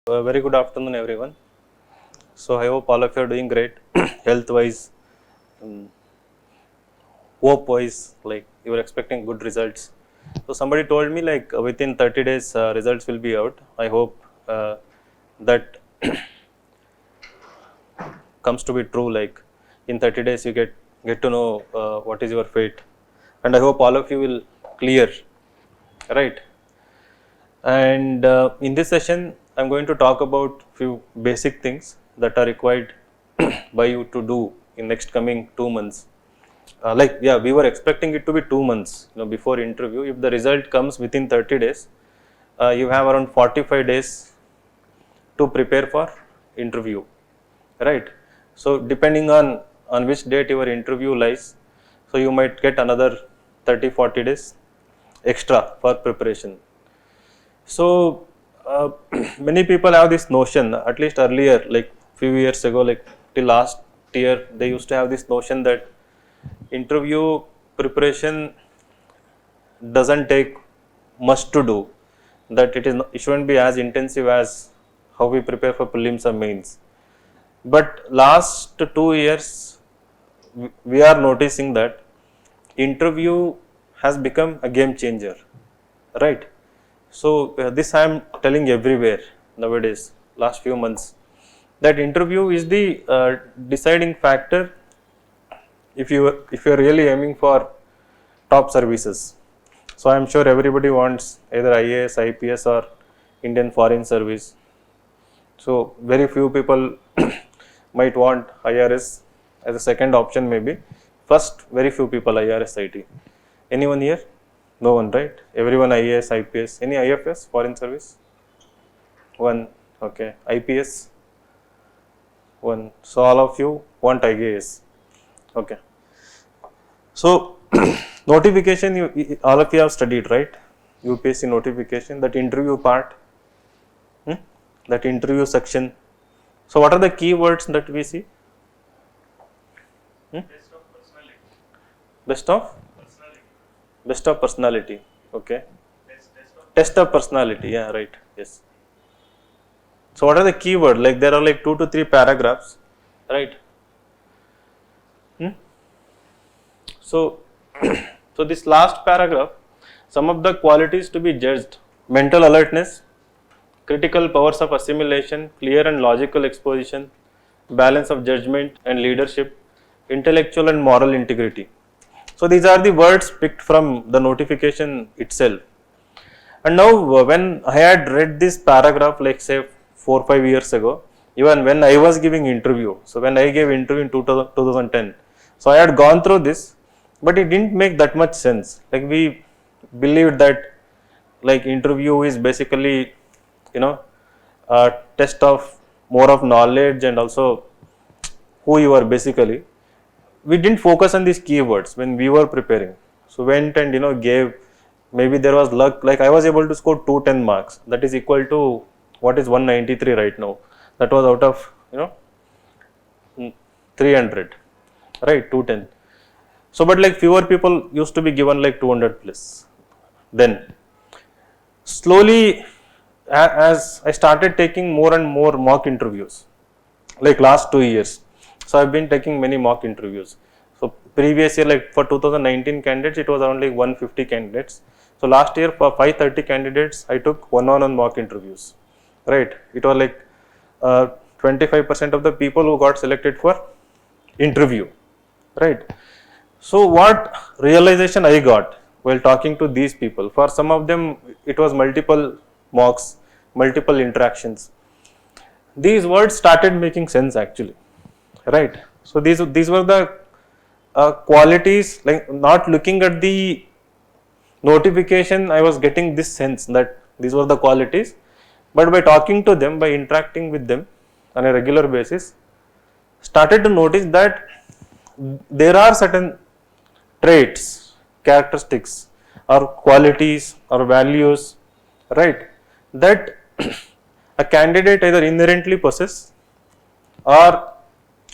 Very good afternoon, everyone. So I hope all of you are doing great, health-wise, hope-wise. Like you were expecting good results. So somebody told me like within 30 days results will be out. I hope that comes to be true. Like in 30 days you get to know what is your fate, and I hope all of you will clear, right? And in this session, I'm going to talk about few basic things that are required by you to do in next coming 2 months. We were expecting it to be 2 months, before interview. If the result comes within 30 days, you have around 45 days to prepare for interview, right? So depending on which date your interview lies, so you might get another 30-40 days extra for preparation. So many people have this notion, at least earlier, like few years ago, like till last year, they used to have this notion that interview preparation doesn't take much to do, that it shouldn't be as intensive as how we prepare for prelims or mains. But last 2 years, we are noticing that interview has become a game changer, right? So this I am telling everywhere nowadays, last few months, that interview is the deciding factor if you are really aiming for top services. So I am sure everybody wants either IAS, IPS or Indian Foreign Service. So very few people might want IRS as a second option maybe. First, very few people IRS IT. Anyone here? No one, right? Everyone IAS, IPS. Any IFS, Foreign Service? One. Okay. IPS? One. So all of you want IAS. Okay. So notification, all of you have studied, right? UPSC notification, that interview part, that interview section. So what are the keywords that we see? Test of personality. Best of? Personality. Best of personality. Okay. Test of personality. Yeah, right. Yes. So what are the keywords? Like there are like 2 to 3 paragraphs, right? So, so this last paragraph, some of the qualities to be judged: mental alertness, critical powers of assimilation, clear and logical exposition, balance of judgment and leadership, intellectual and moral integrity. So these are the words picked from the notification itself. And now when I had read this paragraph, like say 4-5 years ago, even when I was giving interview, so when I gave interview in 2010, so I had gone through this, but it didn't make that much sense. Like we believed that like interview is basically, a test of more of knowledge and also who you are basically. We didn't focus on these keywords when we were preparing. So went and gave, maybe there was luck, like I was able to score 210 marks, that is equal to what is 193 right now. That was out of 300, right? 210. So but like fewer people used to be given like 200 plus. Then slowly as I started taking more and more mock interviews, like last 2 years, so I've been taking many mock interviews. So previous year, like for 2019 candidates, it was around like 150 candidates. So last year for 530 candidates, I took one-on-one mock interviews, right? It was like 25% of the people who got selected for interview, right? So what realization I got while talking to these people, for some of them it was multiple mocks, multiple interactions. These words started making sense actually, right? So these were the qualities, like not looking at the notification, I was getting this sense that these were the qualities, but by talking to them, by interacting with them on a regular basis, started to notice that there are certain traits, characteristics or qualities or values, right, that a candidate either inherently possess or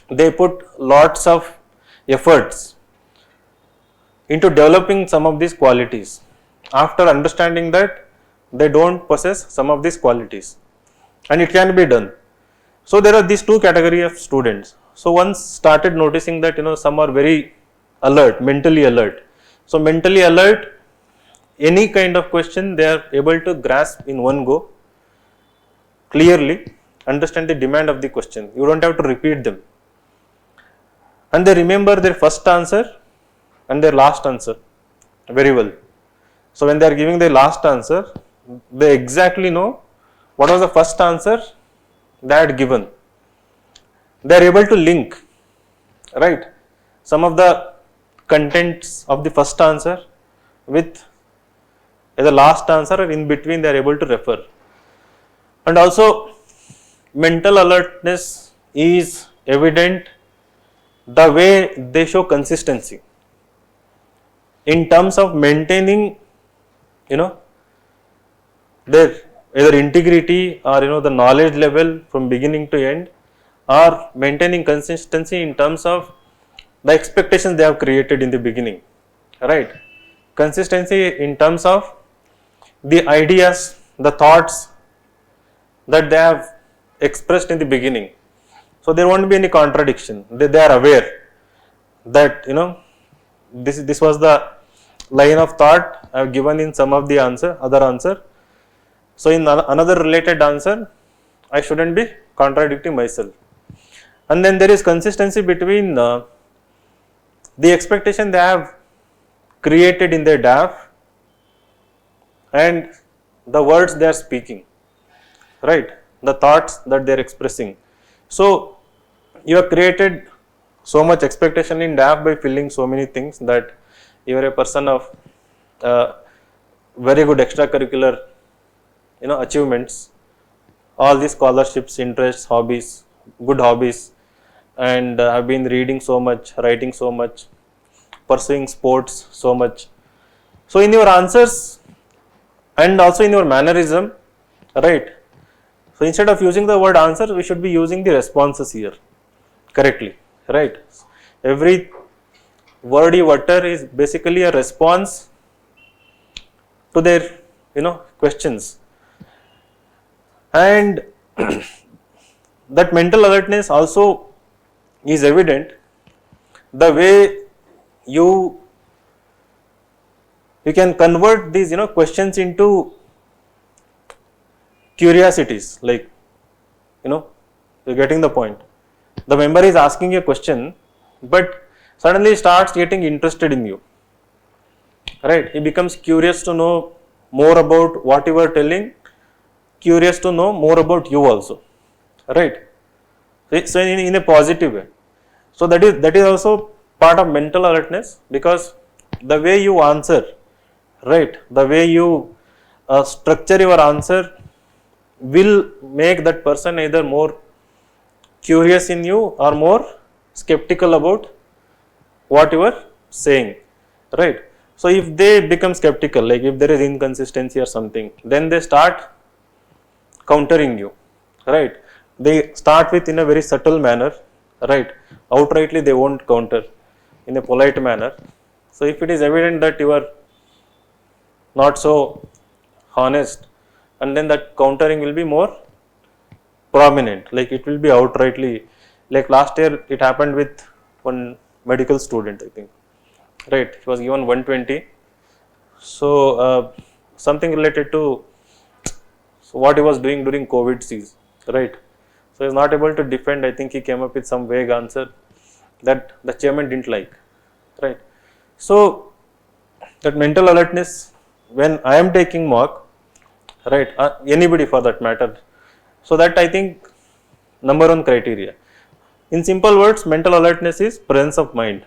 they put lots of efforts into developing some of these qualities after understanding that they don't possess some of these qualities. and it can be done. So there are these two categories of students. So once started noticing that some are very alert, mentally alert. So mentally alert, any kind of question they are able to grasp in one go, clearly understand the demand of the question. You don't have to repeat them, and they remember their first answer and their last answer very well. So when they are giving their last answer, they exactly know what was the first answer they had given. They are able to link, right, some of the contents of the first answer with the last answer, or in between they are able to refer. And also mental alertness is evident the way they show consistency in terms of maintaining their either integrity or the knowledge level from beginning to end, or maintaining consistency in terms of the expectations they have created in the beginning, right? Consistency in terms of the ideas, the thoughts that they have expressed in the beginning. So there won't be any contradiction. They are aware that this was the line of thought I have given in some of the other answer. So in another related answer, I shouldn't be contradicting myself. And then there is consistency between the expectation they have created in their DAF and the words they are speaking, right? The thoughts that they are expressing. So you have created so much expectation in DAF by filling so many things that you are a person of very good extracurricular achievements, all these scholarships, interests, hobbies, good hobbies, and I've been reading so much, writing so much, pursuing sports so much. So in your answers and also in your mannerism, right? So instead of using the word answer, we should be using the responses here correctly, right? Every word you utter is basically a response to their questions. And that mental alertness also is evident the way you can convert these questions into curiosities, like you're getting the point. The member is asking a question, but suddenly starts getting interested in you, right? He becomes curious to know more about what you are telling, curious to know more about you also, right? So in a positive way. So that is also part of mental alertness, because the way you answer, right, the way you structure your answer will make that person either more curious in you or more skeptical about what you are saying, right? So if they become skeptical, like if there is inconsistency or something, then they start countering you, right? They start with in a very subtle manner, right? Outrightly they won't counter, in a polite manner. So if it is evident that you are not so honest, and then that countering will be more prominent, like it will be outrightly. Like last year it happened with one medical student, I think, right? He was given 120. So something related to what he was doing during COVID season, right? So he is not able to defend. I think he came up with some vague answer that the chairman didn't like, right? So that mental alertness, when I am taking mock, right, anybody for that matter, so that I think number one criteria. In simple words, mental alertness is presence of mind,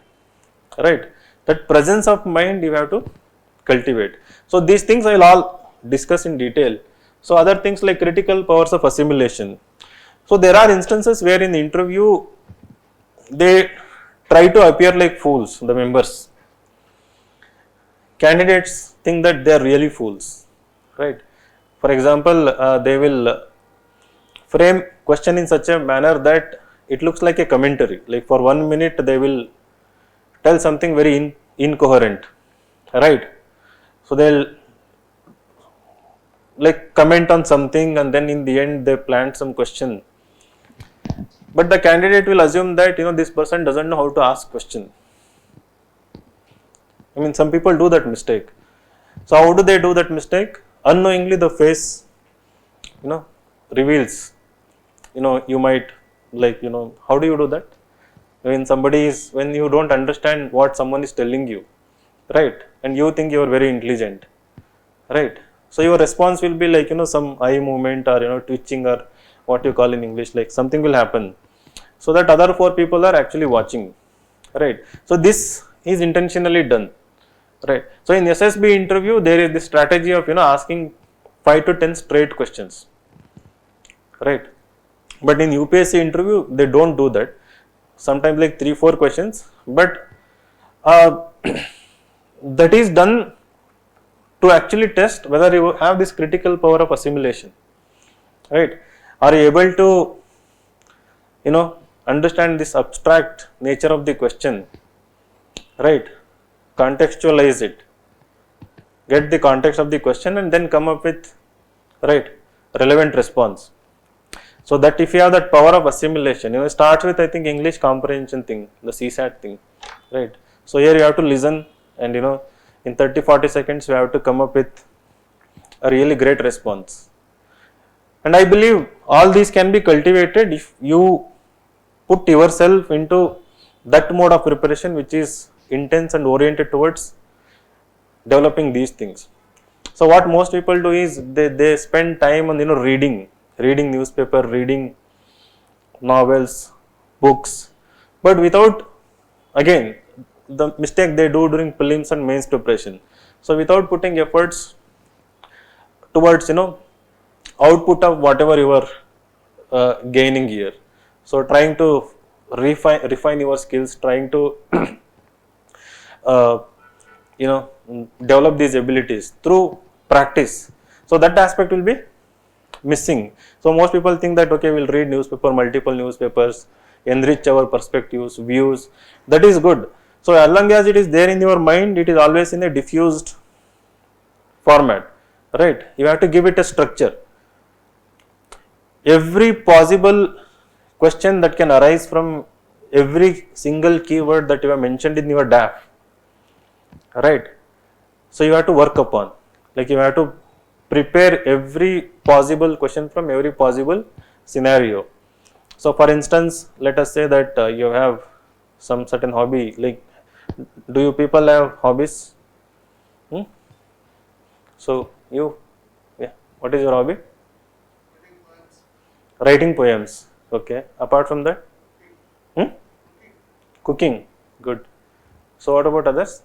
right? That presence of mind you have to cultivate. So these things I will all discuss in detail. So other things like critical powers of assimilation. So there are instances where in the interview they try to appear like fools, the members. Candidates think that they are really fools, right? For example, they will frame question in such a manner that it looks like a commentary. Like for 1 minute they will tell something very incoherent, right? So they'll like comment on something, and then in the end they plant some question, but the candidate will assume that this person doesn't know how to ask question. I mean, some people do that mistake. So how do they do that mistake? Unknowingly the face reveals, you might, like, how do you do that? When you don't understand what someone is telling you, right, and you think you are very intelligent, right, so your response will be like some eye movement, or twitching, or what you call in English, like something will happen, so that other four people are actually watching, right. So this is intentionally done, right. So in SSB interview there is this strategy of asking 5 to 10 straight questions, right, but in UPSC interview they don't do that, sometimes like 3-4 questions, but that is done to actually test whether you have this critical power of assimilation, right. Are you able to understand this abstract nature of the question, right, contextualize it, get the context of the question, and then come up with, right, relevant response. So that if you have that power of assimilation, it starts with, I think, English comprehension thing, the CSAT thing, right. So here you have to listen, and in 30-40 seconds you have to come up with a really great response. And I believe all these can be cultivated if you put yourself into that mode of preparation which is intense and oriented towards developing these things. So what most people do is they spend time on reading newspaper, reading novels, books, but without, again, the mistake they do during prelims and mains preparation. So without putting efforts towards output of whatever you are gaining here. So trying to refine your skills, trying to uh, develop these abilities through practice. So that aspect will be missing. So most people think that, okay, we'll read newspaper, multiple newspapers, enrich our perspectives, views. That is good. So as long as it is there in your mind, it is always in a diffused format, right. You have to give it a structure. Every possible question that can arise from every single keyword that you have mentioned in your DAF, right. So you have to work upon, like you have to prepare every possible question from every possible scenario. So for instance, let us say that you have some certain hobby, like, do you people have hobbies? So you, yeah, what is your hobby? Writing poems. Okay. Apart from that, cooking. Good. So what about others?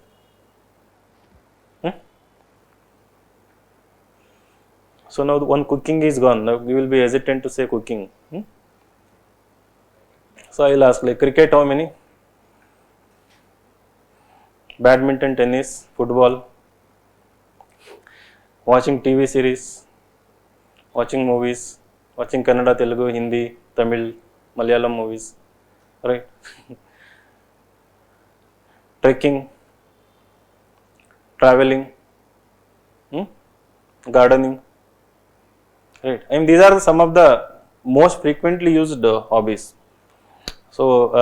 So now one cooking is gone. Now we will be hesitant to say cooking. So I will ask, like, cricket how many? Badminton, tennis, football, watching TV series, watching movies, watching Kannada, Telugu, Hindi, Tamil, Malayalam movies, right? Trekking, traveling, gardening, right? I mean, these are some of the most frequently used hobbies. So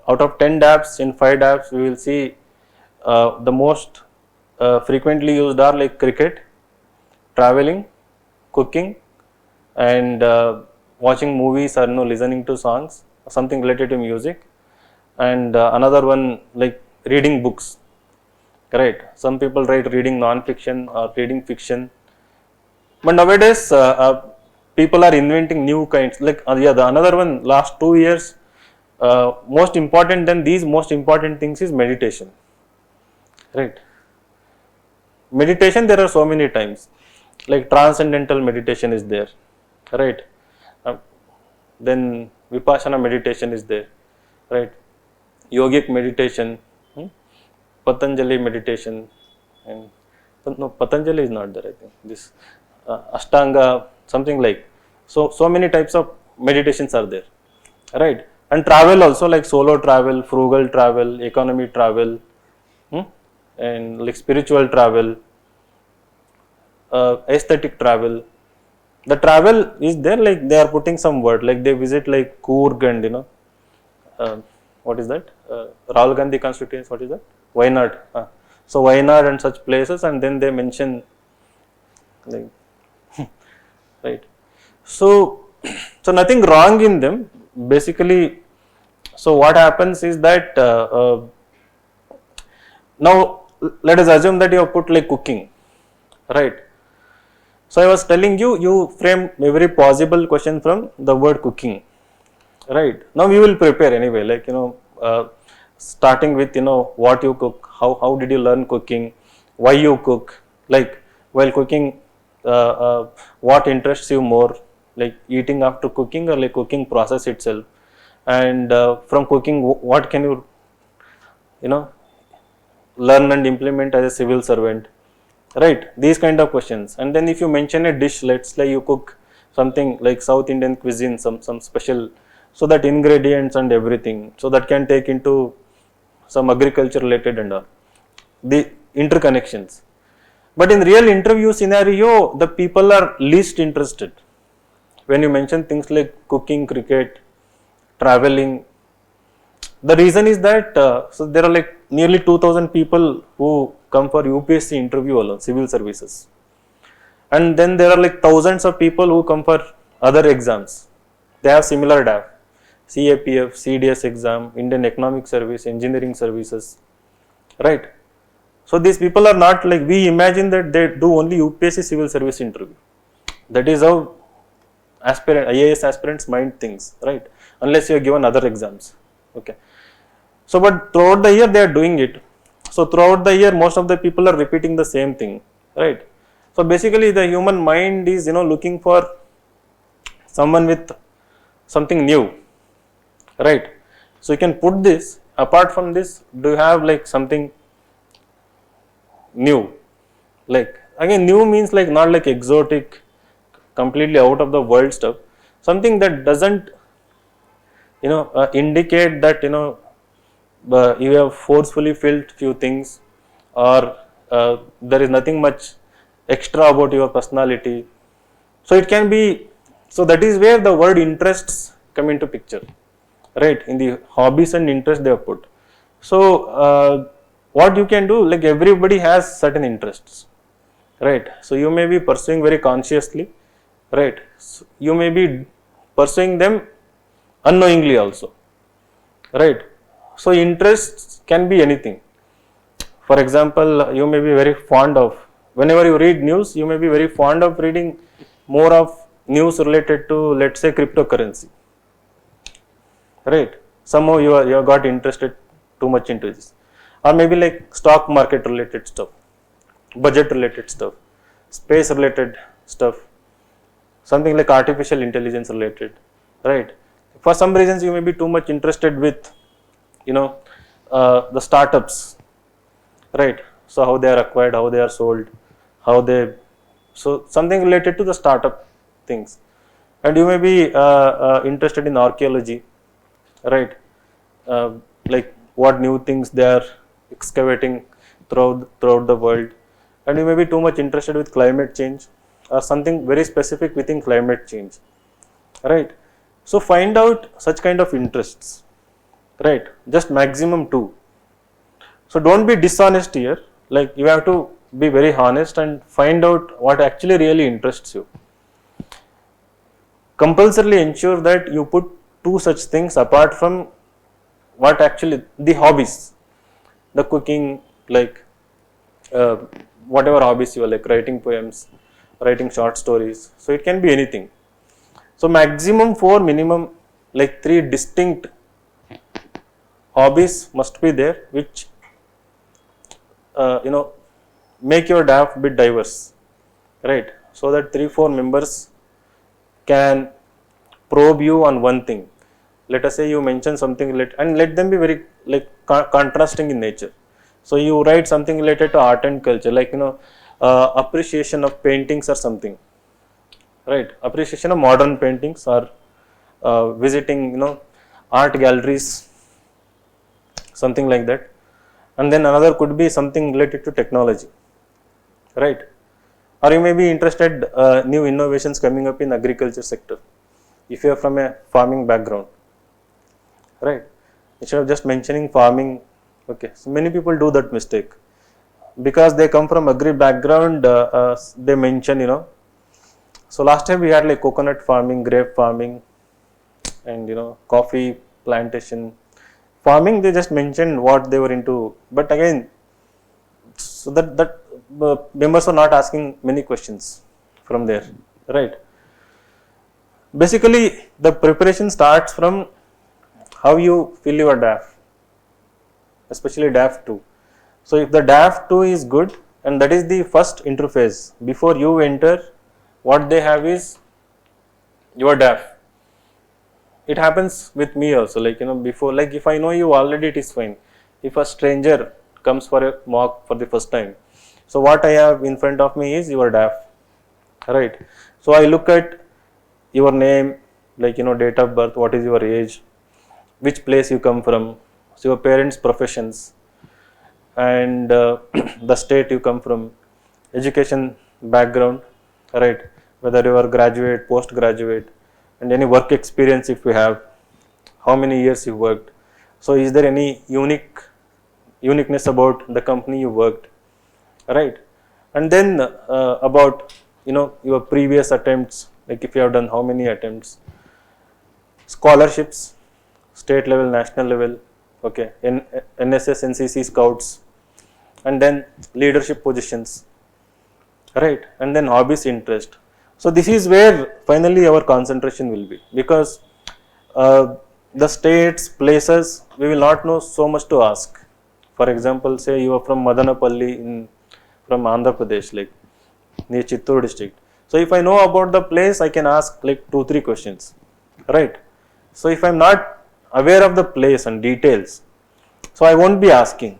out of 10 dApps, in 5 dApps, we will see the most frequently used are like cricket, traveling, cooking, and watching movies, or listening to songs, something related to music, and another one like reading books, right. Some people write reading non-fiction or reading fiction, but nowadays people are inventing new kinds, like the another one, last 2 years, most important than these most important things is meditation, right. Meditation, there are so many types, like transcendental meditation is there, right. Then vipassana meditation is there, right. Yogic meditation, Patanjali meditation, and no, Patanjali is not there, I think. This Ashtanga, something like, so many types of meditations are there, right. And travel also, like solo travel, frugal travel, economy travel, and like spiritual travel, aesthetic travel, The travel is there, like they are putting some word, like they visit like Coorg and what is that? Rahul Gandhi constituency, what is that? Wayanad. So Wayanad and such places, and then they mention like right. So so nothing wrong in them basically. So what happens is that now let us assume that you have put like cooking, right? So I was telling you, you frame every possible question from the word cooking, right? Now we will prepare anyway, like starting with what you cook, how did you learn cooking, why you cook, like while cooking, what interests you more, like eating after cooking or like cooking process itself, and from cooking what can you know learn and implement as a civil servant, right? These kind of questions. And then if you mention a dish, let's say you cook something like South Indian cuisine, some special, so that ingredients and everything, so that can take into some agriculture related and all the interconnections. But in real interview scenario, the people are least interested when you mention things like cooking, cricket, traveling. The reason is that so there are like nearly 2000 people who come for UPSC interview alone, civil services, and then there are like thousands of people who come for other exams. They have similar DAF, CAPF, CDS exam, Indian Economic Service, Engineering Services, right? So these people are not like we imagine that they do only UPSC civil service interview. That is how IAS aspirants mind things, right? Unless you are given other exams, okay. So, but throughout the year they are doing it. So, throughout the year most of the people are repeating the same thing, right? So, basically the human mind is looking for someone with something new, right? So, you can put this, apart from this, do you have like something new? Like again, new means like not like exotic, completely out of the world stuff, something that doesn't indicate that you have forcefully filled few things, or there is nothing much extra about your personality. So it can be, so that is where the word interests come into picture, right? In the hobbies and interests they have put. So what you can do, like everybody has certain interests, right? So you may be pursuing very consciously, right? So you may be pursuing them unknowingly also, right? So interests can be anything. For example, you may be very fond of, whenever you read news, you may be very fond of reading more of news related to, let's say, cryptocurrency, right? Somehow you have got interested too much into this, or maybe like stock market related stuff, budget related stuff, space related stuff, something like artificial intelligence related, right? For some reasons you may be too much interested with the startups, right? So how they are acquired, how they are sold, how they, so something related to the startup things. And you may be interested in archaeology, right? Like what new things they are excavating throughout the world. And you may be too much interested with climate change or something very specific within climate change, right? So find out such kind of interests, right? Just maximum 2. So don't be dishonest here, like you have to be very honest and find out what actually really interests you. Compulsorily ensure that you put 2 such things apart from what actually the hobbies, the cooking, like whatever hobbies you are, like writing poems, writing short stories. So it can be anything. So maximum 4, minimum like 3 distinct hobbies must be there, which make your DAF bit diverse, right? So that 3-4 members can probe you on one thing. Let us say you mention something and let them be very like contrasting in nature. So you write something related to art and culture, like appreciation of paintings or something, right? Appreciation of modern paintings, or visiting art galleries, something like that. And then another could be something related to technology, right? or you may be interested new innovations coming up in agriculture sector if you are from a farming background, right? Instead of just mentioning farming, okay, so many people do that mistake because they come from agri background. They mention, so last time we had like coconut farming, grape farming, and coffee plantation farming. They just mentioned what they were into, but again, so that members are not asking many questions from there, right? Basically, the preparation starts from how you fill your DAF, especially DAF 2. So if the DAF 2 is good, and that is the first interface before you enter, what they have is your DAF. It happens with me also, like before, like if I know you already, it is fine. If a stranger comes for a mock for the first time, so what I have in front of me is your DAF, right? So I look at your name, like date of birth, what is your age, which place you come from, so your parents' professions, and the state you come from, education background, right? Whether you are graduate, postgraduate, and any work experience if you have, how many years you worked. So is there any uniqueness about the company you worked, right? And then about your previous attempts, like if you have done how many attempts, scholarships, state level, national level, okay, NSS, NCC, scouts, and then leadership positions, right? And then hobbies, interest. So this is where finally our concentration will be, because the states, places, we will not know so much to ask. For example, say you are from Madanapalli from Andhra Pradesh, like near Chittoor district. So if I know about the place, I can ask like 2-3 questions, right? So if I am not aware of the place and details, so I won't be asking.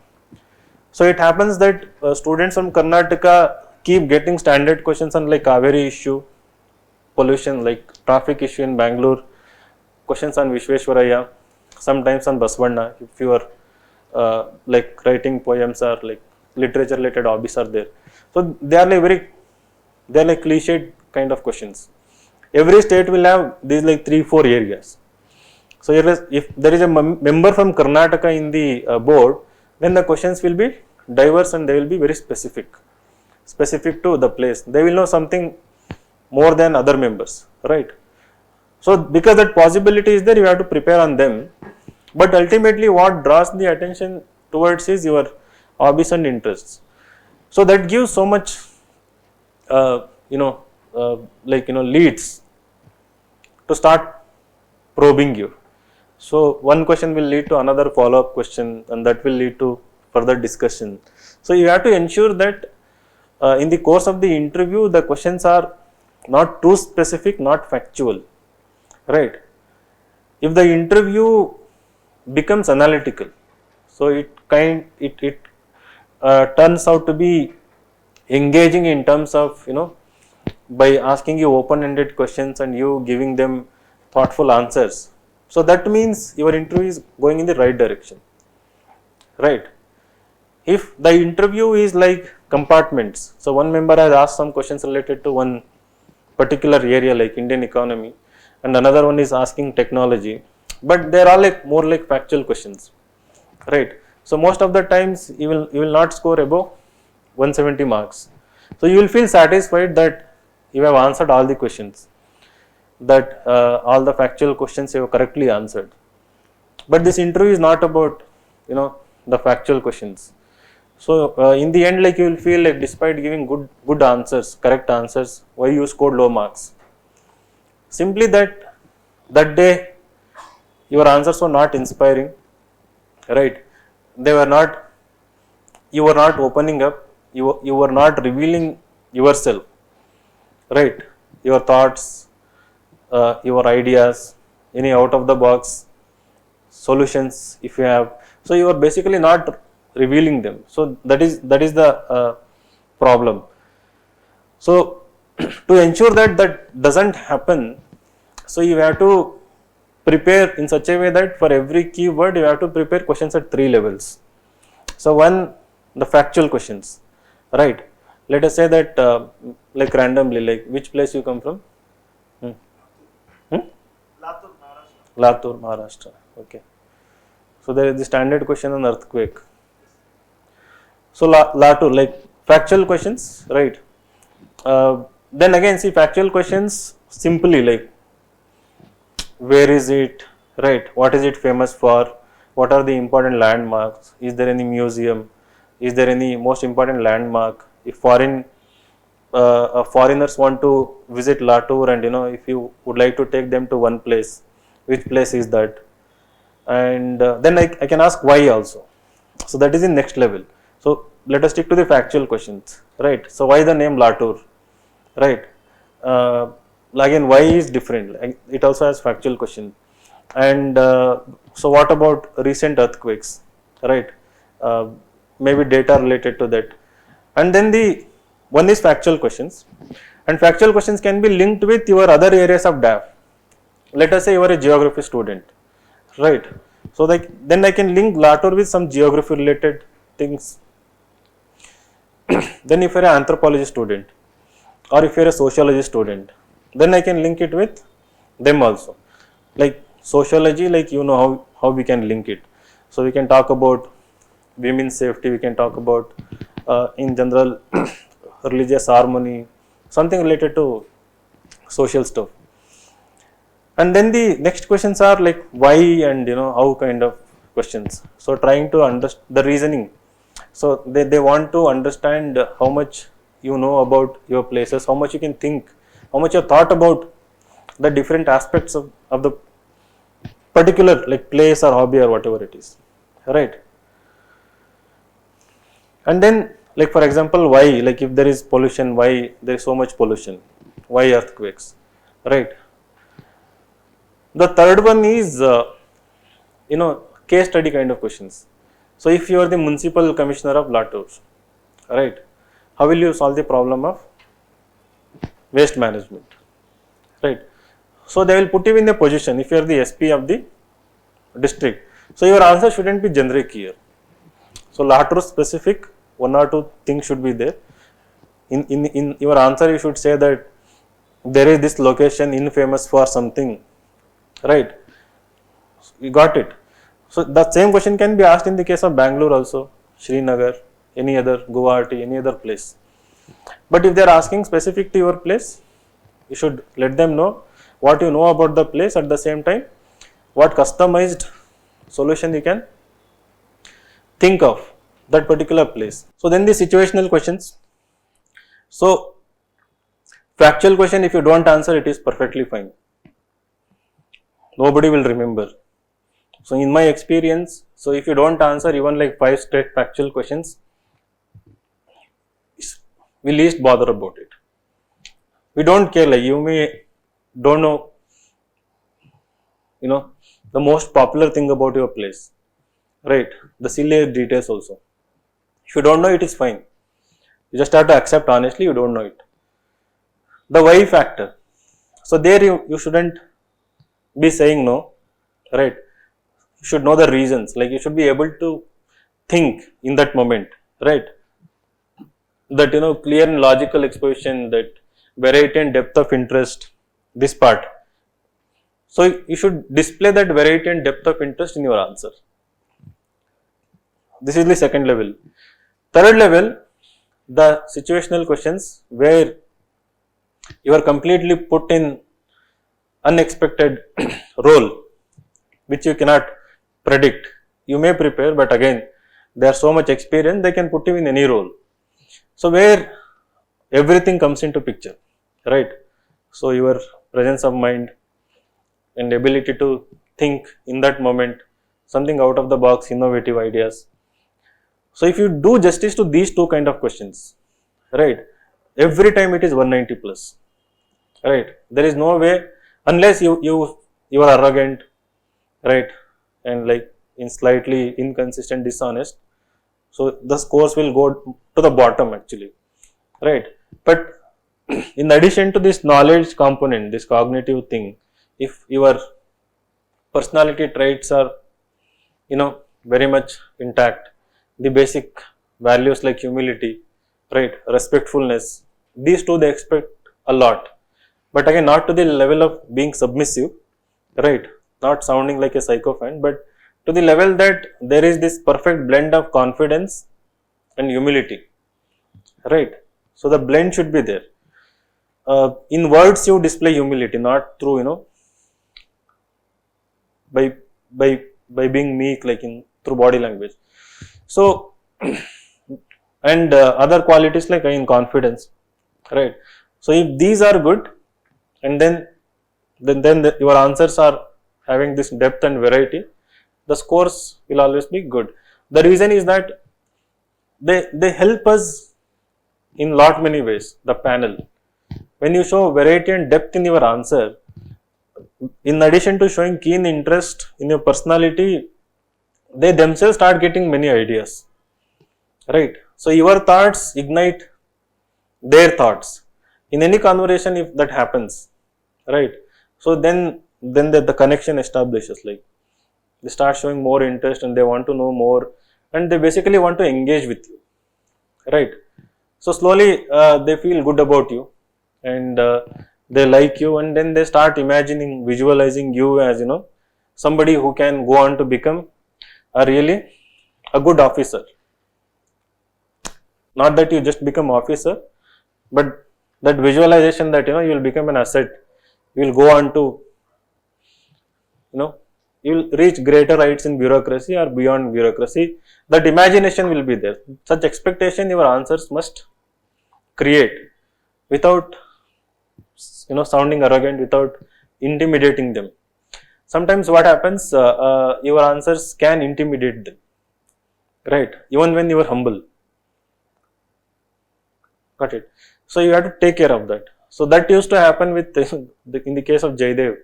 So it happens that students from Karnataka keep getting standard questions on like Kaveri issue, pollution, like traffic issue in Bangalore, questions on Vishweshwaraya, sometimes on Basvana, if you are like writing poems or like literature related hobbies are there. So they are like cliched kind of questions. Every state will have these like 3-4 areas. So if there is a member from Karnataka in the board, then the questions will be diverse and they will be very specific to the place. They will know something more than other members, right? So because that possibility is there, you have to prepare on them. But ultimately what draws the attention towards is your hobbies and interests. So that gives so much leads to start probing you. So one question will lead to another follow-up question, and that will lead to further discussion. So you have to ensure that in the course of the interview, the questions are not too specific, not factual, right? If the interview becomes analytical, so it turns out to be engaging in terms of by asking you open-ended questions and you giving them thoughtful answers. So that means your interview is going in the right direction, right? If the interview is like compartments, so one member has asked some questions related to one particular area like Indian economy, and another one is asking technology, but they are all like more like factual questions, right? So most of the times you will not score above 170 marks. So you will feel satisfied that you have answered all the questions, that all the factual questions you have correctly answered. But this interview is not about the factual questions. So in the end, like you will feel like despite giving good answers, correct answers, why you scored low marks? Simply that day your answers were not inspiring, right? They were not. You were not opening up. You were not revealing yourself, right? Your thoughts, your ideas, any out of the box solutions if you have. So you are basically not revealing them. So that is the problem. So to ensure that doesn't happen, so you have to prepare in such a way that for every keyword you have to prepare questions at 3 levels. So one, the factual questions, right? Let us say that like randomly, like which place you come from? Hmm. Hmm? Latur, Maharashtra. Latur, Maharashtra. Okay. So there is the standard question on earthquake. So Latur, like factual questions, right? Then again, see factual questions simply like where is it, right? What is it famous for? What are the important landmarks? Is there any museum? Is there any most important landmark? If foreigners want to visit Latur, and if you would like to take them to one place, which place is that? And then I can ask why also. So that is in next level. So let us stick to the factual questions, right? So why the name Latur, right? Again, why is different? Like, it also has factual question. And so what about recent earthquakes, right? Uh, Maybe data related to that. And then the one is factual questions, and factual questions can be linked with your other areas of DAF. Let us say you are a geography student, right? So like then I can link Latur with some geography related things. Then if you are an anthropology student, or if you are a sociology student, then I can link it with them also. Like sociology, like how we can link it. So we can talk about women's safety, we can talk about in general religious harmony, something related to social stuff. And then the next questions are like why and how kind of questions. So trying to understand the reasoning. So they want to understand how much you know about your places, how much you can think, how much you thought about the different aspects of the particular like place or hobby or whatever it is, right? And then like for example why, like if there is pollution, why there is so much pollution, why earthquakes, right? The third one is case study kind of questions. So if you are the municipal commissioner of Latur, right, how will you solve the problem of waste management, right? So they will put you in a position if you are the SP of the district. So your answer shouldn't be generic here. So Latur specific one or two things should be there. In your answer you should say that there is this location infamous for something, right? You got it. So the same question can be asked in the case of Bangalore also, Srinagar, any other Guwahati, any other place. But if they are asking specific to your place, you should let them know what you know about the place, at the same time what customized solution you can think of that particular place. So then the situational questions. So factual question, if you don't answer it is perfectly fine. Nobody will remember. So in my experience, so if you don't answer even like 5 straight factual questions, we least bother about it. We don't care, like you may don't know, the most popular thing about your place, right? The silly details also. If you don't know, it is fine. You just have to accept honestly you don't know it. The why factor. So there you shouldn't be saying no, right? You should know the reasons, like you should be able to think in that moment, right? That clear and logical exposition, that variety and depth of interest, this part. So you should display that variety and depth of interest in your answer. This is the second level. Third level, the situational questions where you are completely put in unexpected role which you cannot predict. You may prepare, but again they are so much experience they can put you in any role. So where everything comes into picture, right? So your presence of mind and ability to think in that moment, something out of the box, innovative ideas. So if you do justice to these two kind of questions, right, every time it is 190 plus, right? There is no way, unless you are arrogant, right, and like in slightly inconsistent, dishonest. So the scores will go to the bottom actually, right? But in addition to this knowledge component, this cognitive thing, if your personality traits are very much intact, the basic values like humility, right, respectfulness, These two they expect a lot, but again not to the level of being submissive, right? Not sounding like a sycophant, but to the level that there is this perfect blend of confidence and humility, right? So the blend should be there. In words you display humility, not through by by by being meek, like in through body language. So and other qualities like in confidence, right? So if these are good, and then your answers are having this depth and variety, the scores will always be good. The reason is that they help us in lot many ways. The panel, when you show variety and depth in your answer, in addition to showing keen interest in your personality, they themselves start getting many ideas, right? So your thoughts ignite their thoughts in any conversation. If that happens, right, so then the connection establishes, like they start showing more interest and they want to know more, and they basically want to engage with you, right? So slowly they feel good about you, and they like you, and then they start imagining, visualizing you as somebody who can go on to become a really a good officer. Not that you just become officer, but that visualization that you will become an asset, you will go on to you will reach greater heights in bureaucracy or beyond bureaucracy. That imagination will be there. Such expectation your answers must create, without sounding arrogant, without intimidating them. Sometimes what happens, your answers can intimidate them, right, even when you are humble. Got it? So you have to take care of that. So that used to happen with in the case of Jaydev.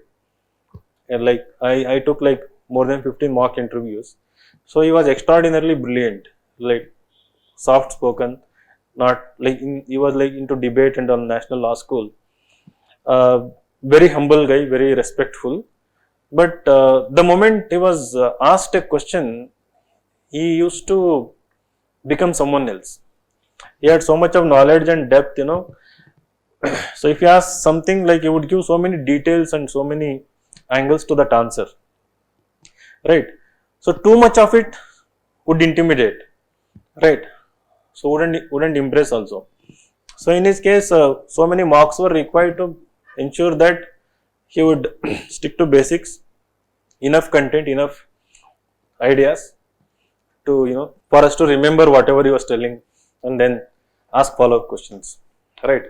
And like I took like more than 15 mock interviews. So he was extraordinarily brilliant, like soft spoken, not like he was like into debate and on national law school. Very humble guy, very respectful. But the moment he was asked a question, he used to become someone else. He had so much of knowledge and depth, So if you ask something, like he would give so many details and so many angles to that answer, right? So too much of it would intimidate, right? So wouldn't impress also. So in his case, so many marks were required to ensure that he would stick to basics, enough content, enough ideas to for us to remember whatever he was telling, and then ask follow-up questions, right?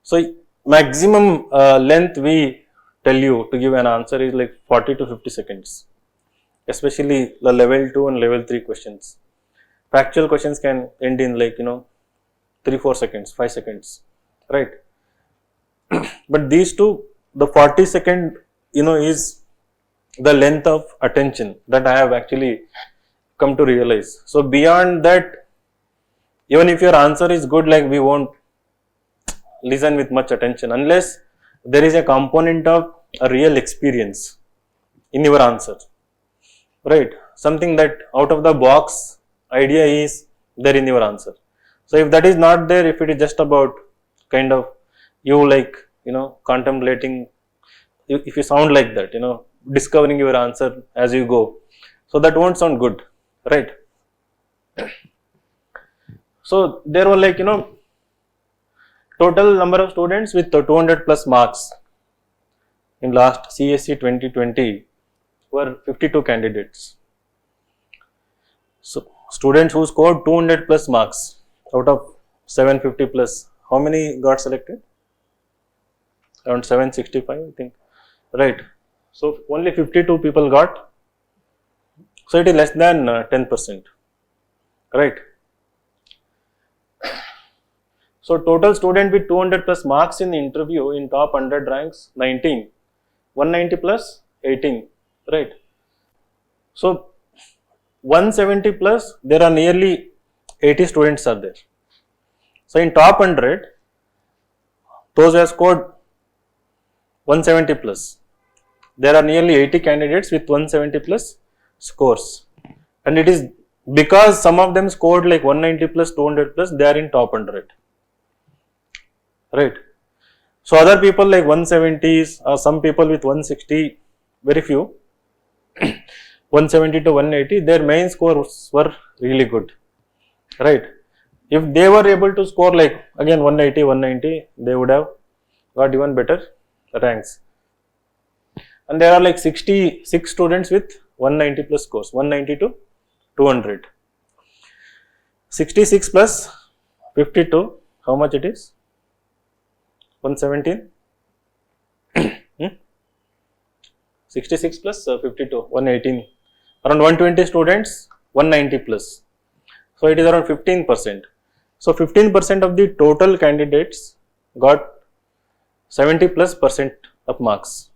So maximum length we tell you to give an answer is like 40 to 50 seconds, especially the level 2 and level 3 questions. Factual questions can end in like 3-4 seconds, 5 seconds, right? But these two, the 40-second is the length of attention that I have actually come to realize. So beyond that, even if your answer is good, like we won't listen with much attention unless there is a component of a real experience in your answer, right? Something that out of the box idea is there in your answer. So if that is not there, if it is just about kind of you like contemplating, if you sound like that, discovering your answer as you go, so that won't sound good, right? So there were like total number of students with 200 plus marks in last CSE 2020 were 52 candidates. So students who scored 200 plus marks out of 750 plus, how many got selected? Around 765, I think, right? So only 52 people got. So it is less than 10%, right? So total student with 200 plus marks in the interview in top 100 ranks 19, 190 plus 18, right? So 170 plus, there are nearly 80 students are there. So in top 100, those who have scored 170 plus, there are nearly 80 candidates with 170 plus scores, and it is because some of them scored like 190 plus, 200 plus, they are in top 100. right? So other people like 170s or some people with 160, very few, 170 to 180, their main scores were really good, right? If they were able to score like again 180, 190, they would have got even better ranks. And there are like 66 students with 190 plus scores, 190 to 200. 66 plus 52, how much it is? 117? 66 plus 52, 118. Around 120 students, 190 plus. So it is around 15%. So 15% of the total candidates got 70 plus percent of marks.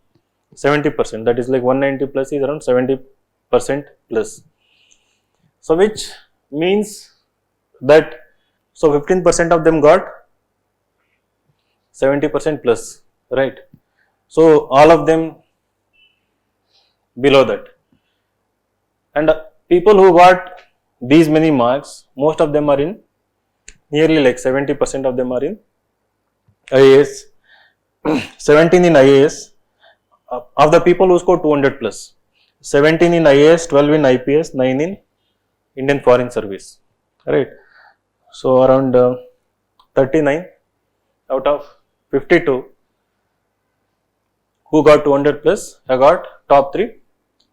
70%, that is like 190 plus is around 70% plus. So which means that, so 15% of them got 70% plus, right? So all of them below that. And people who got these many marks, most of them are in, nearly like 70% of them are in IAS, 17 in IAS. Of the people who scored 200 plus, 17 in IAS, 12 in IPS, 9 in Indian Foreign Service, right? So around 39 out of 52 who got 200 plus have got top 3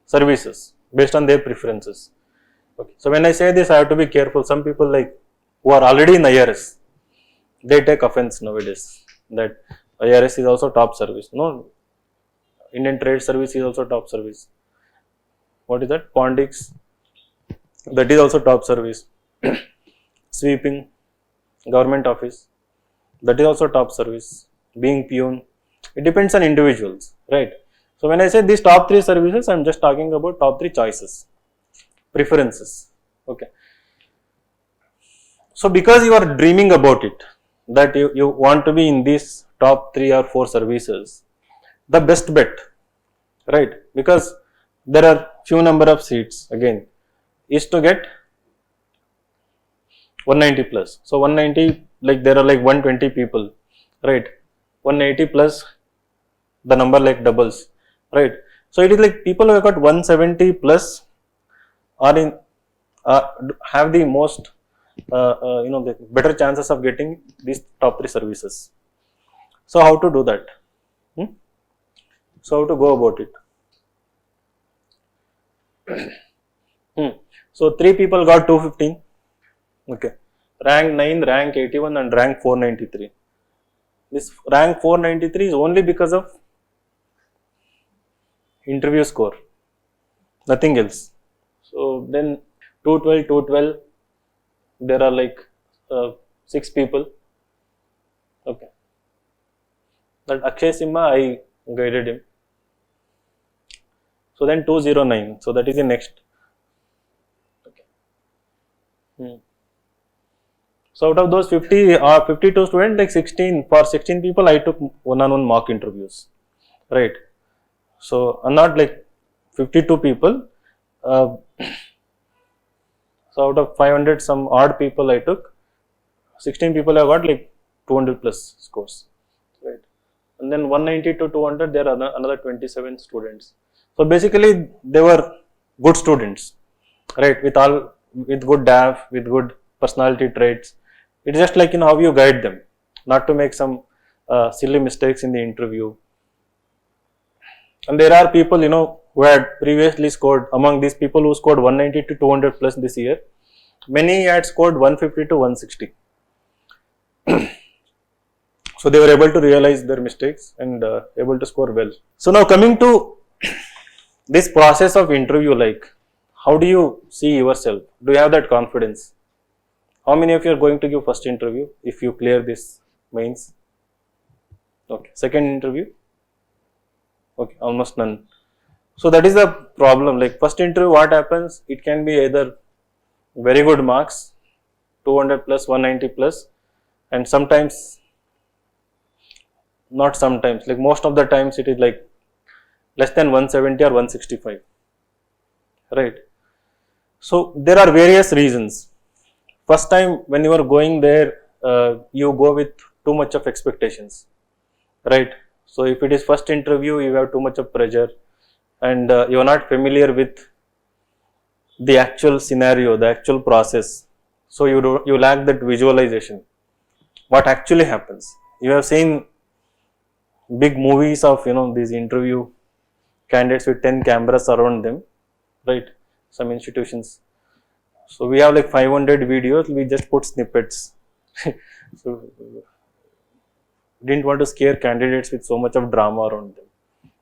services based on their preferences. Okay. So when I say this, I have to be careful. Some people like who are already in IRS, they take offense nowadays that IRS is also top service. No, Indian Trade Service is also top service. What is that? Pondix, that is also top service. Sweeping, government office, that is also top service. Being peon, it depends on individuals, right? So when I say these top 3 services, I am just talking about top 3 choices, preferences. Okay. So because you are dreaming about it, that you want to be in these top 3 or 4 services, the best bet, right? Because there are few number of seats again, is to get 190 plus. So 190, like there are like 120 people, right? 180 plus the number like doubles, right? So it is like people who have got 170 plus are in have the most the better chances of getting these top 3 services. So how to do that? So how to go about it? So 3 people got 215, okay, rank 9, rank 81 and rank 493. This rank 493 is only because of interview score, nothing else. So then 212, there are like 6 people, okay, that Akshay Simha, I guided him. So then 209, so that is the next. Okay. So out of those 50 or 52 students, like 16, for 16 people I took one-on-one mock interviews, right? So not like 52 people, so out of 500 some odd people I took, 16 people have got like 200 plus scores, right? And then 190 to 200, there are another 27 students. So basically they were good students, right? With good DAF, with good personality traits. It's just like how you guide them, not to make some silly mistakes in the interview. And there are people who had previously scored, among these people who scored 190 to 200 plus this year, many had scored 150 to 160. So they were able to realize their mistakes and able to score well. So now coming to this process of interview, like how do you see yourself? Do you have that confidence? How many of you are going to give first interview if you clear this mains? Okay. Second interview? Okay, almost none. So that is the problem. Like first interview, what happens? It can be either very good marks, 200 plus, 190 plus, and sometimes, not sometimes, like most of the times it is like less than 170 or 165, right? So there are various reasons. First time when you are going there, you go with too much of expectations, right? So if it is first interview, you have too much of pressure, and you are not familiar with the actual scenario, the actual process. So you lack that visualization. What actually happens? You have seen big movies of these interview candidates with 10 cameras around them, right? Some institutions. So we have like 500 videos. We just put snippets. So didn't want to scare candidates with so much of drama around them,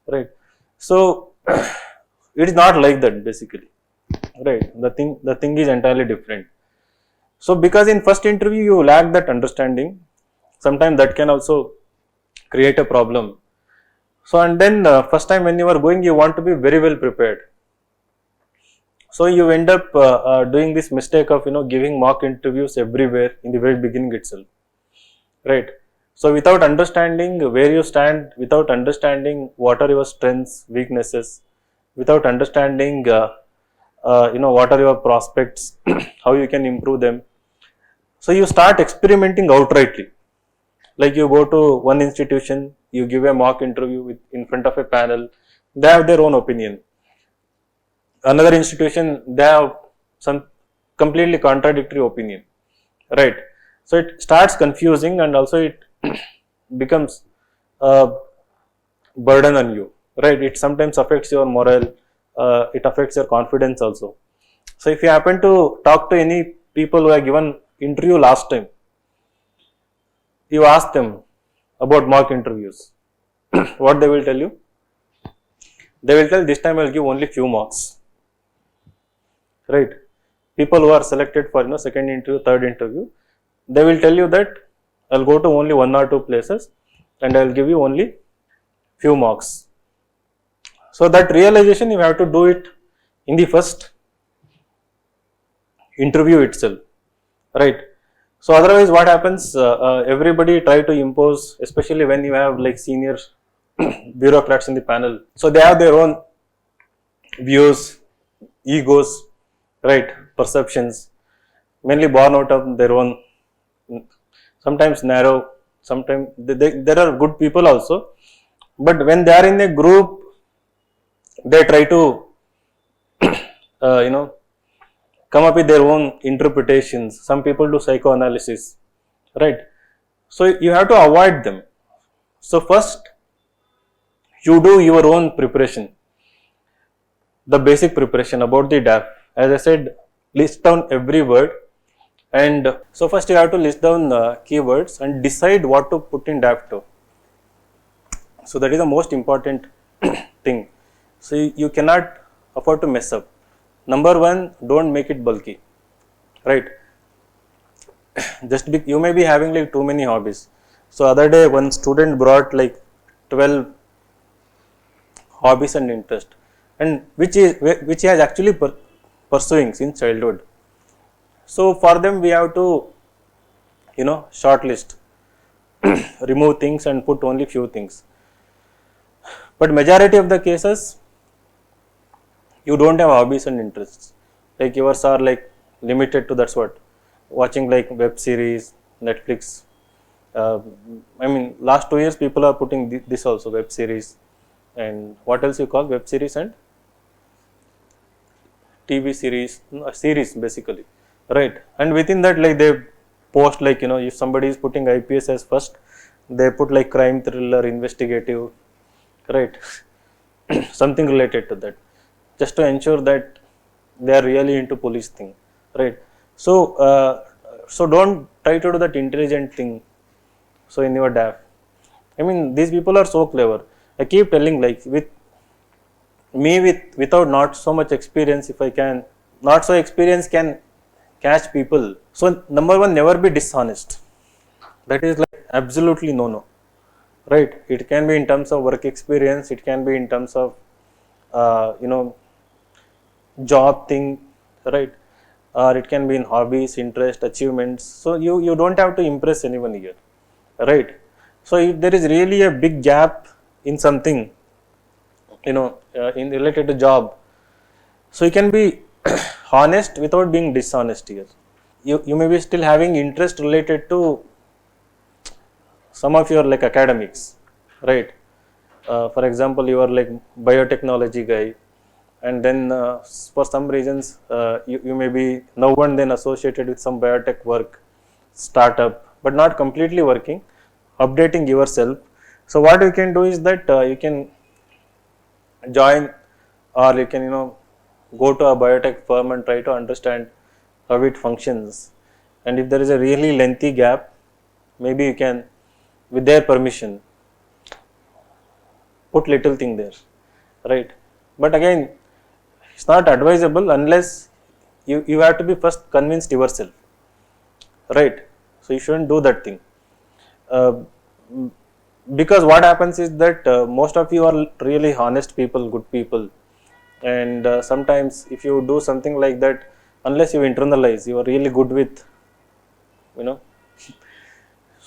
right? So it is not like that basically, right? The thing is entirely different. So because in first interview you lack that understanding, sometimes that can also create a problem. So and then first time when you are going, you want to be very well prepared. So you end up doing this mistake of giving mock interviews everywhere in the very beginning itself, right? So without understanding where you stand, without understanding what are your strengths, weaknesses, without understanding what are your prospects, how you can improve them. So you start experimenting outrightly. Like you go to one institution, you give a mock interview in front of a panel, they have their own opinion. Another institution, they have some completely contradictory opinion, right? So it starts confusing, and also it becomes a burden on you, right? It sometimes affects your morale, it affects your confidence also. So if you happen to talk to any people who have given interview last time, you ask them about mock interviews, what they will tell you? They will tell, this time I will give only few marks, right? People who are selected for second interview, third interview, they will tell you that I'll go to only one or two places and I'll give you only few marks. So that realization you have to do it in the first interview itself, right? So otherwise what happens, everybody try to impose, especially when you have like senior bureaucrats in the panel. So they have their own views, egos, right, perceptions, mainly born out of their own, sometimes narrow, sometimes there are good people also, but when they are in a group, they try to come up with their own interpretations. Some people do psychoanalysis, right? So you have to avoid them. So first you do your own preparation, the basic preparation about the DAF. As I said, list down every word, and so first you have to list down keywords and decide what to put in DAF to. So that is the most important thing. So you cannot afford to mess up. Number one, don't make it bulky, right? You may be having like too many hobbies. So other day one student brought like 12 hobbies and interest, and which he has actually pursuing since childhood. So for them we have to shortlist, remove things and put only few things. But majority of the cases you don't have hobbies and interests, like yours are like limited to, that's what, watching like web series, Netflix. I mean last 2 years people are putting this also, web series, and what else you call web series and TV series, series basically, right? And within that, like they post like if somebody is putting IPS as first, they put like crime, thriller, investigative, right? Something related to that, just to ensure that they are really into police thing, right? So so don't try to do that intelligent thing. So in your DAF, I mean these people are so clever. I keep telling, like with me, without not so much experience, if I can, not so experience can catch people. So number one, never be dishonest. That is like absolutely no, right? It can be in terms of work experience, it can be in terms of job thing, right? Or it can be in hobbies, interest, achievements. So you don't have to impress anyone here, right? So if there is really a big gap in something, in related to job, so you can be honest without being dishonest here. You may be still having interest related to some of you are like academics, right? For example, you are like biotechnology guy, and then for some reasons you may be now and then associated with some biotech work startup, but not completely working, updating yourself. So what you can do is that you can join, or you can go to a biotech firm and try to understand how it functions. And if there is a really lengthy gap, maybe you can, with their permission, put little thing there, right? But again, it's not advisable unless you have to be first convinced yourself, right? So you shouldn't do that thing, uh, because what happens is that most of you are really honest people, good people, and sometimes if you do something like that, unless you internalize, you are really good with, you know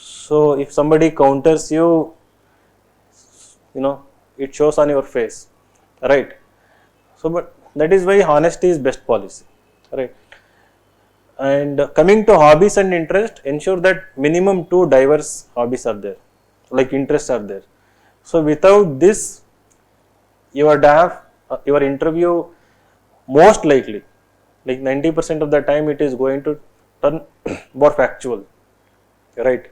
so if somebody counters you, it shows on your face, right? So but that is why honesty is best policy, right? And coming to hobbies and interest, ensure that minimum two diverse hobbies are there, like interests are there. So without this, you would have your interview, most likely, like 90% of the time, it is going to turn more factual, right?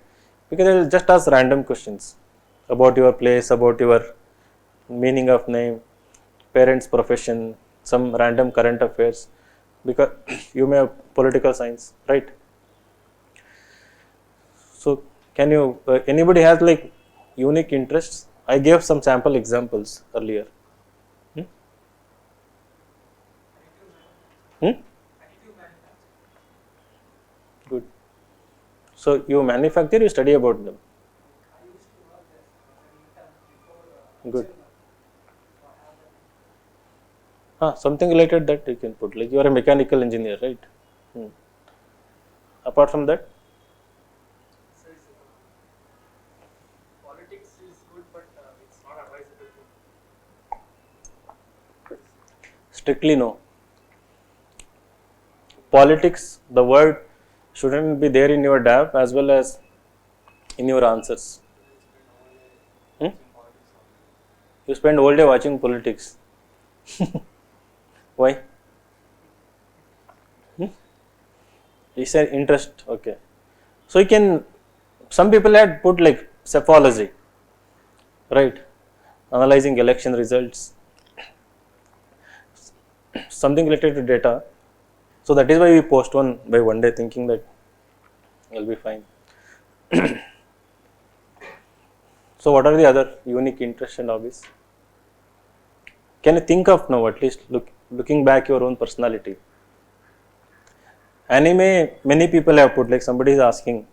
Because it will just ask random questions about your place, about your meaning of name, parents' profession, some random current affairs, because you may have political science, right? So can you, anybody has like unique interests? I gave some sample examples earlier. Hmm? Hmm? Good. So you manufacture, you study about them. Good. Something related that you can put, like you are a mechanical engineer, right? Hmm. Apart from that, So politics is good, but it's not advisable to. strictly no. Politics, the word shouldn't be there in your DAP as well as in your answers. Hmm? You spend all day watching politics. Why? Hmm? It's an interest. Okay. So you can, some people had put like psephology, right? Analyzing election results, something related to data. So that is why we postpone by one day, thinking that it'll be fine. So what are the other unique interests and hobbies? Can you think of now, at least looking back your own personality? Anime, many people have put, like somebody is asking,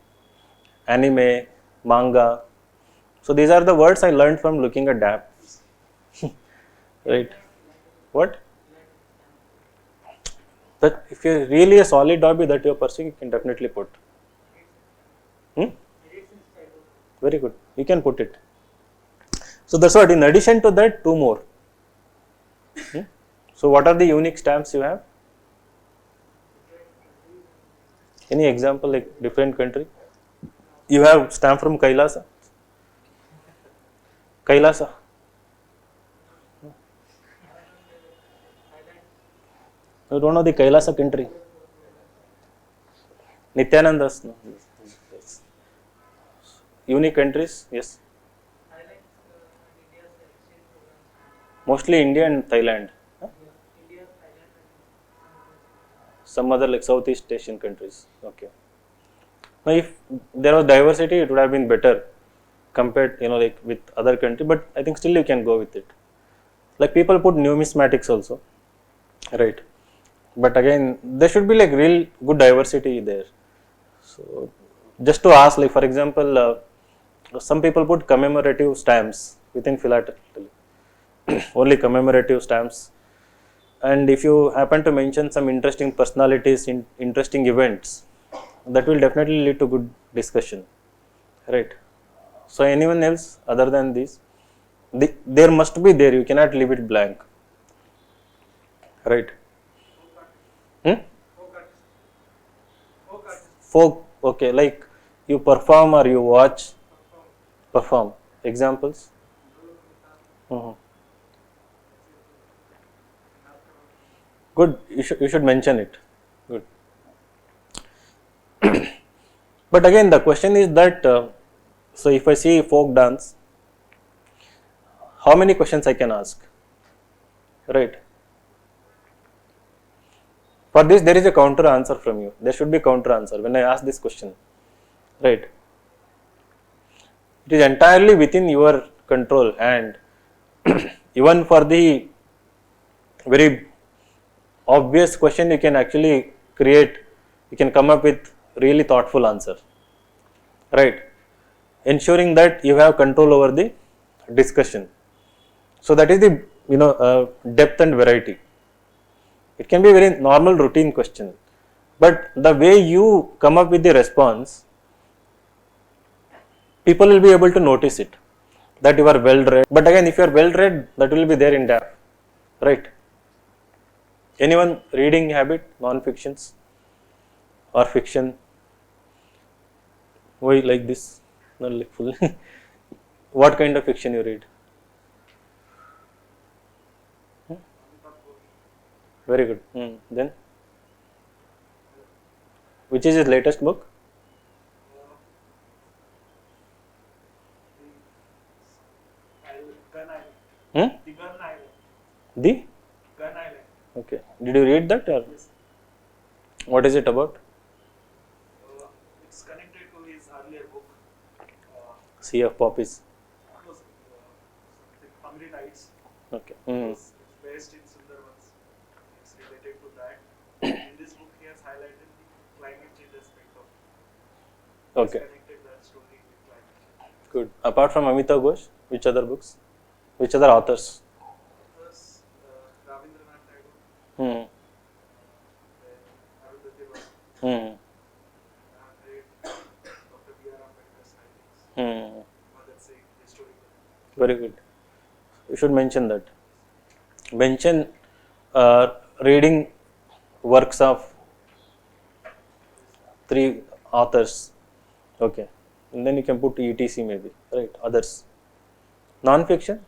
anime, manga. So these are the words I learned from looking at DAP, right? What? That if you're really a solid hobby that you're pursuing, you can definitely put. Hmm? Very good. You can put it. So that's what. In addition to that, two more. Hmm? So what are the unique stamps you have? Any example, like different country? You have stamp from Kailasa. Kailasa. You don't know the Kailasa country? Nityananda's. No. Yes. Unique countries, yes. Mostly India and Thailand. Huh? Some other like Southeast Asian countries. Okay. Now, if there was diversity, it would have been better compared, like with other country. But I think still you can go with it. Like people put numismatics also, right? But again, there should be like real good diversity there. So just to ask, like for example, some people put commemorative stamps within philately, only commemorative stamps. And if you happen to mention some interesting personalities in interesting events, that will definitely lead to good discussion, right? So anyone else other than this, there must be there. You cannot leave it blank, right? Hmm? Folk, okay, like you perform or you watch. Perform. Examples? Mhm. Good. You should mention it. Good. But again, the question is that so if I see folk dance, how many questions I can ask? Right. For this, there is a counter answer from you. There should be counter answer when I ask this question. Right. It is entirely within your control, and even for the very obvious question, you can actually create, you can come up with really thoughtful answer. Right. Ensuring that you have control over the discussion. So that is the depth and variety. It can be a very normal routine question, but the way you come up with the response, people will be able to notice it, that you are well read. But again, if you are well read, that will be there in depth, right? Anyone reading habit, non-fictions or fiction? Why like this? Not like full. What kind of fiction you read? Very good. Then, which is his latest book? Gun Island. Hmm? The Gun Island. The? Gun Island. Okay. Did you read that, or Yes. what is it about? It's connected to his earlier book. Sea of Poppies. It was something Hungry Nights. Okay. It's based in Sundarbans. It's related to that. In this book, he has highlighted the climate change aspect of. Okay. He's connected that story with climate change. Good. Apart from Amitav Ghosh, which other books? Which other authors? Authors, Ravindranath Tagore, Hmm. then Arundhati Roy. Hmm. I have read Dr. B.R. Ambedkar's writings. Hmm. Mother saying historical. Very good. You should mention that. Mention reading works of 3 authors. Okay. And then you can put ETC maybe, right? Others. Non-fiction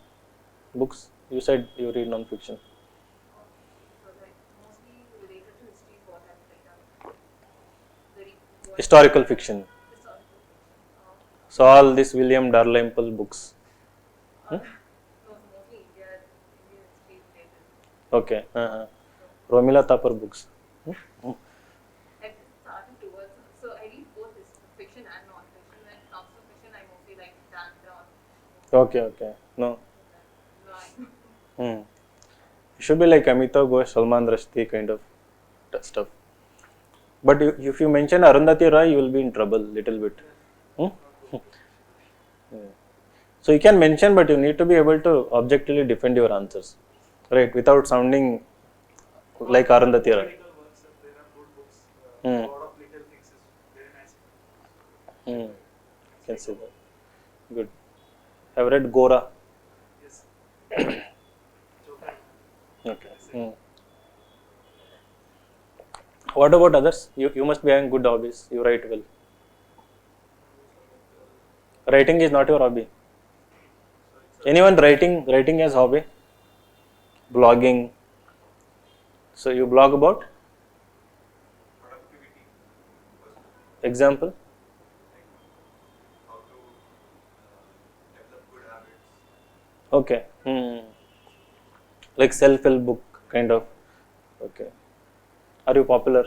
books. You said you read non-fiction. So like mostly related to history is what I've read up. Very what Historical fiction. historical fiction. So all these William Dalrymple books. No, mostly Indian history related. Okay. Romila Thapar books. I just started towards so I read both this fiction and non-fiction. When it comes to fiction, I mostly like Dan Brown. Okay. No. No, It should be like Amitav Ghosh, Salman Rushdie kind of stuff. But if you mention Arundhati Roy, you will be in trouble little bit. Yeah. So you can mention, but you need to be able to objectively defend your answers, right? Without sounding like Arundhati Roy. Political works, there are good books. A lot of little things is very nice. Can say that. Good. I've read Gora. Yes. Joker. Okay. What about others? You must be having good hobbies. You write well. Writing is not your hobby. Anyone writing as hobby? Blogging. So you blog about? Productivity. Example? How to develop good habits. Okay. Like self-help book kind of. Okay. Are you popular?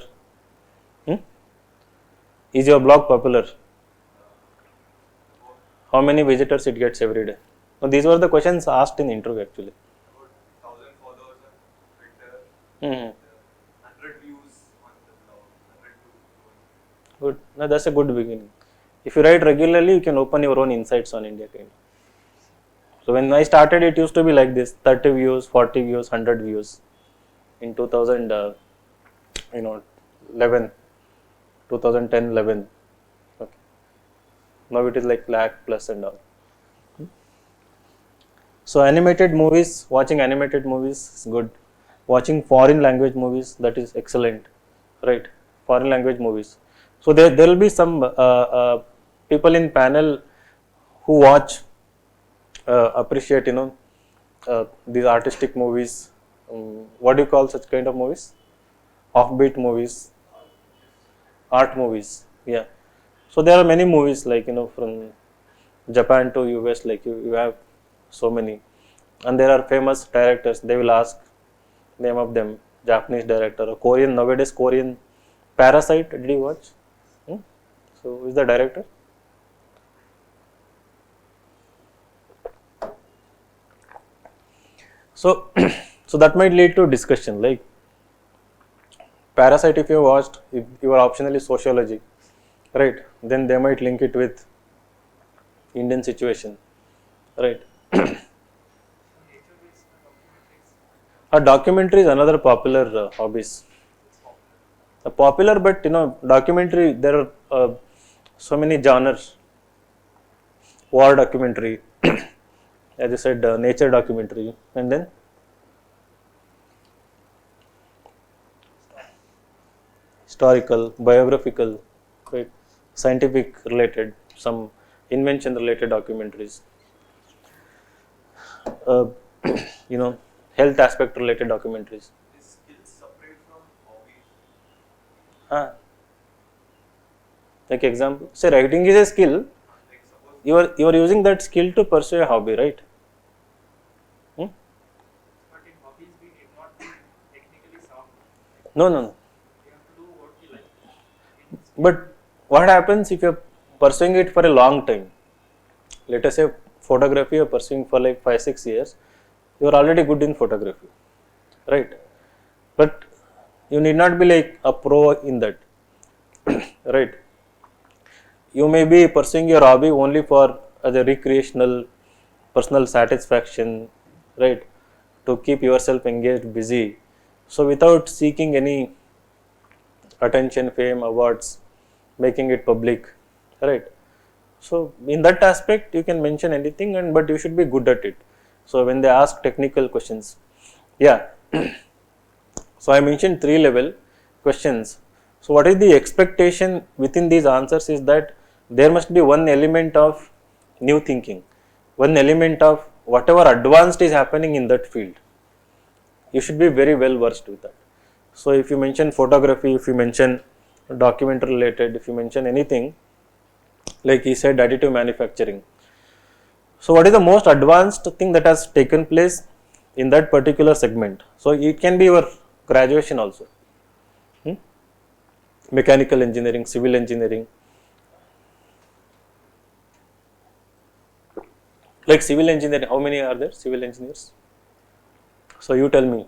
Is your blog popular? How many visitors it gets every day? No, these were the questions asked in interview actually. About 1,000 followers on Twitter. Hmm. 100 views on the blog. 100 views. Good. No, that's a good beginning. If you write regularly, you can open your own insights on India kind of. So when I started, it used to be like this: 30 views, 40 views, 100 views. In 11, 2010, 11. Okay. Now it is like lakh plus and all. So animated movies, watching animated movies is good. Watching foreign language movies, that is excellent, right? Foreign language movies. So there will be some people in panel who watch, appreciate, these artistic movies. What do you call such kind of movies? Offbeat movies, art movies. Yeah. So there are many movies like from Japan to US. Like you have so many, and there are famous directors. They will ask name of them. Japanese director or Korean, nowadays Korean. Parasite. Did you watch? Hmm? So who is the director? So, so that might lead to discussion like Parasite. If you watched, if you are optionally sociology, right? Then they might link it with Indian situation, right? Nature-based documentaries. A documentary is another popular hobbies. It's popular. Popular, but documentary. There are so many genres. War documentary, as I said, nature documentary, and then historical, biographical, right, scientific related, some invention related documentaries, uh, health aspect related documentaries. Is skills separate from hobbies? Ah, like example, say writing is a skill. Like suppose, You are using that skill to pursue a hobby, right? Hmm? but in hobbies we need not be technically sound. No, no, no. We have to do what we like. In But what happens if you're pursuing it for a long time? Let us say photography you're pursuing for like 5-6 years. You are already good in photography, right? But you need not be like a pro in that, right? You may be pursuing your hobby only for as a recreational, personal satisfaction, right? To keep yourself engaged, busy. So without seeking any attention, fame, awards, making it public, right? So in that aspect, you can mention anything, and but you should be good at it. So when they ask technical questions, yeah. So I mentioned 3 level questions. So what is the expectation within these answers is that there must be one element of new thinking, one element of whatever advanced is happening in that field. You should be very well versed with that. So if you mention photography, if you mention documentary related, if you mention anything, like he said additive manufacturing. So what is the most advanced thing that has taken place in that particular segment? So it can be your graduation also. Mechanical engineering, civil engineering. Like civil engineering, how many are there civil engineers? So you tell me,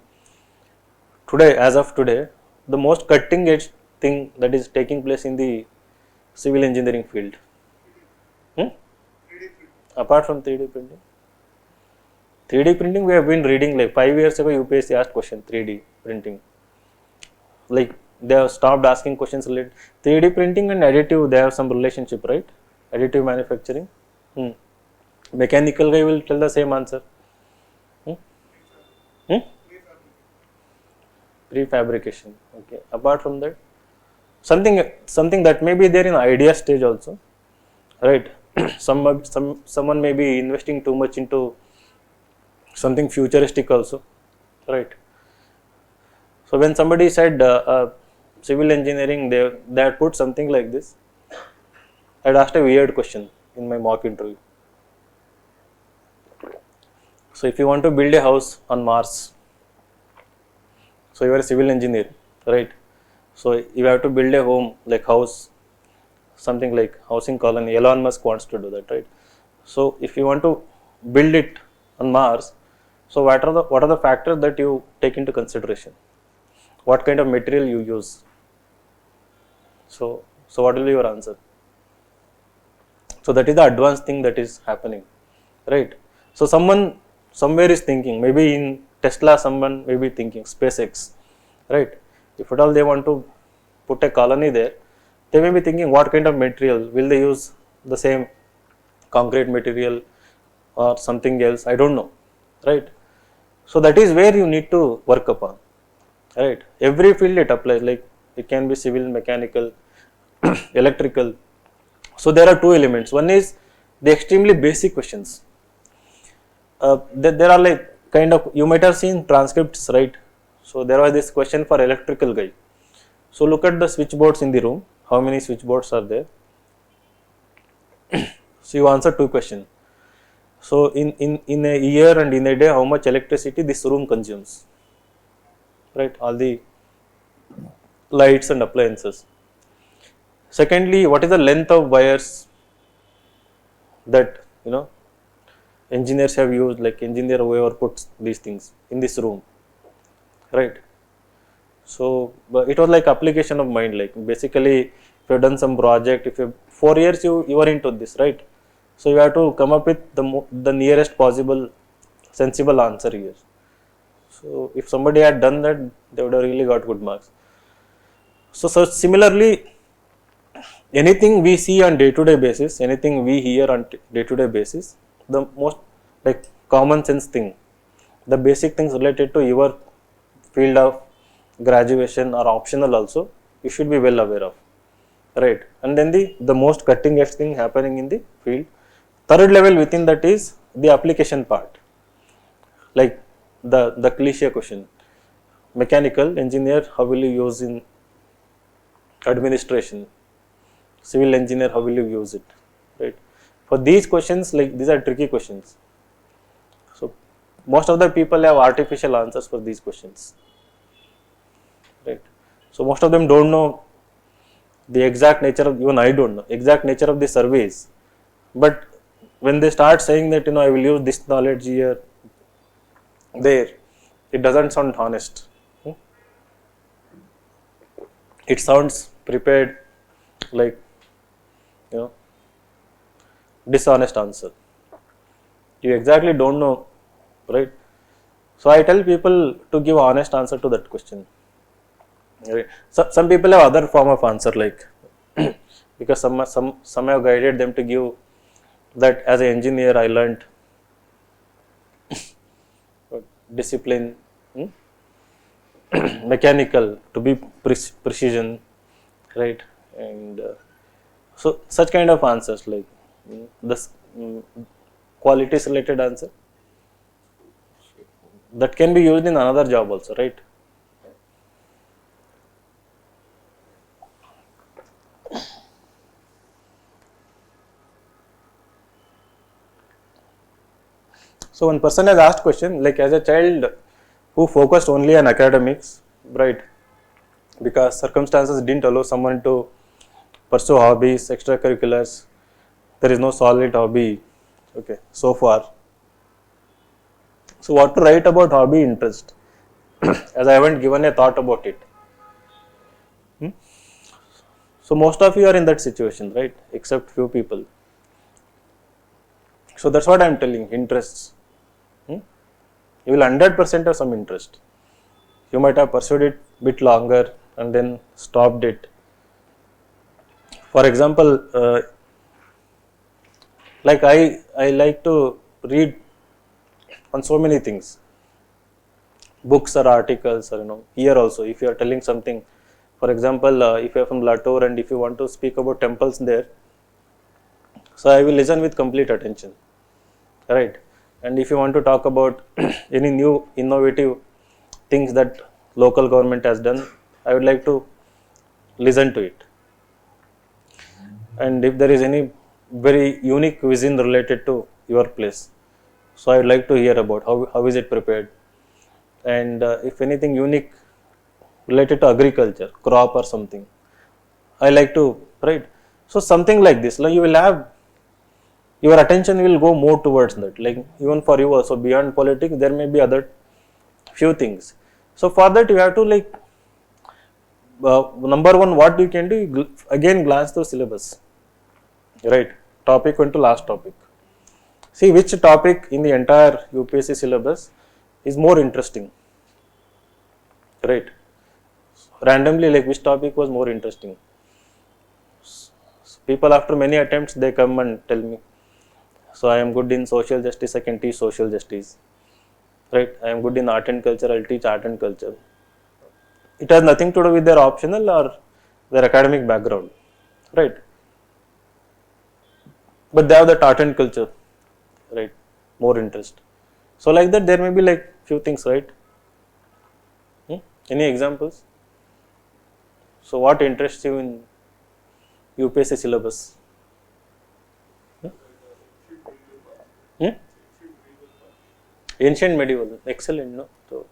today, as of today, the most cutting edge thing that is taking place in the civil engineering field. 3D printing. Apart from 3D printing. 3D printing we have been reading like 5 years ago UPSC asked question 3D printing. Like they have stopped asking questions related 3D printing and additive, they have some relationship, right? Additive manufacturing. Mechanical guy will tell the same answer. Prefabrication. Okay. Apart from that, something that may be there in idea stage also, right? Someone may be investing too much into something futuristic also, right? So when somebody said civil engineering, they had put something like this. I had asked a weird question in my mock interview. So if you want to build a house on Mars, so you are a civil engineer, right? So you have to build a home like house, something like housing colony. Elon Musk wants to do that, right? So if you want to build it on Mars, so what are the factors that you take into consideration? What kind of material you use? So what will be your answer? So that is the advanced thing that is happening, right? So someone somewhere is thinking, maybe in Tesla, someone may be thinking SpaceX, right? If at all they want to put a colony there, they may be thinking what kind of material will they use, the same concrete material or something else, I don't know, right? So that is where you need to work upon, right? Every field it applies, like it can be civil, mechanical, electrical. So there are 2 elements. One is the extremely basic questions. There are like kind of, you might have seen transcripts, right? So there was this question for electrical guy. So look at the switchboards in the room. How many switchboards are there? So you answer 2 questions. So in a year and in a day, how much electricity this room consumes? Right, all the lights and appliances. Secondly, what is the length of wires that engineers have used, like engineer whoever puts these things in this room, right? So but it was like application of mind, like basically if you have done some project, if you 4 years you are into this, right? So you have to come up with the nearest possible sensible answer here. So if somebody had done that, they would have really got good marks. So similarly, anything we see on day-to-day basis, anything we hear on day-to-day basis, the most like common sense thing, the basic things related to your field of graduation or optional also, you should be well aware of, right? And then the most cutting edge thing happening in the field. Third level within that is the application part, like the cliche question, mechanical engineer, how will you use in administration? Civil engineer, how will you use it, right? For these questions, like these are tricky questions. So most of the people have artificial answers for these questions, right? So most of them don't know the exact nature of, even I don't know exact nature of the surveys, but when they start saying that I will use this knowledge here, there, it doesn't sound honest. It sounds prepared, like dishonest answer. You exactly don't know, right? So I tell people to give honest answer to that question. Right? So some people have other form of answer, like because some have guided them to give that as an engineer I learned discipline, mechanical to be precision, right? And so such kind of answers, like this qualities related answer, that can be used in another job also, right? So one person has asked question, like as a child who focused only on academics, right? Because circumstances didn't allow someone to pursue hobbies, extracurriculars. There is no solid hobby, okay, so far. So what to write about hobby interest, as I haven't given a thought about it. So most of you are in that situation, right? Except few people. So that's what I am telling, interests. You will 100% have some interest. You might have pursued it bit longer and then stopped it. For example, like I like to read on so many things, books or articles, or here also if you are telling something, for example, if you are from Latour and if you want to speak about temples there, so I will listen with complete attention, right? And if you want to talk about any new innovative things that local government has done, I would like to listen to it. And if there is any very unique cuisine related to your place, so I would like to hear about how is it prepared, and if anything unique related to agriculture, crop or something, I like to, right? So something like this, like you will have, your attention will go more towards that, like even for you also beyond politics there may be other few things. So for that you have to, like number one, what you can do, again glance through syllabus, right? Topic 1 to last topic. See which topic in the entire UPSC syllabus is more interesting, right? Randomly, like which topic was more interesting. People after many attempts they come and tell me, so I am good in social justice, I can teach social justice, right? I am good in art and culture, I'll teach art and culture. It has nothing to do with their optional or their academic background, right? but they have that art and culture, right? More interest. So like that, there may be like few things, right? Any examples? So what interests you in UPSC syllabus? Ancient medieval, excellent, no? So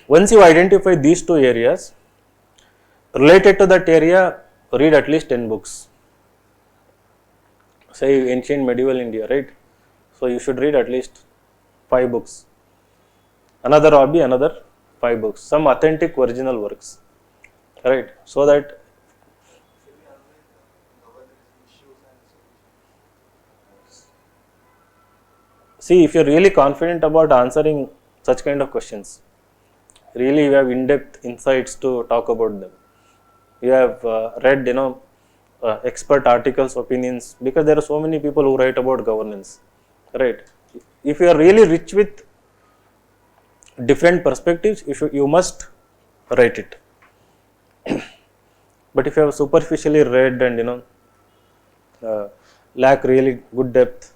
once you identify these two areas, related to that area, read at least 10 books. Say ancient medieval India, right? So you should read at least 5 books. Another hobby, another 5 books. Some authentic original works, right? So that see, if you're really confident about answering such kind of questions, really you have in-depth insights to talk about them. You have read, expert articles, opinions, because there are so many people who write about governance, right? If you are really rich with different perspectives, you must write it. But if you have superficially read and lack really good depth,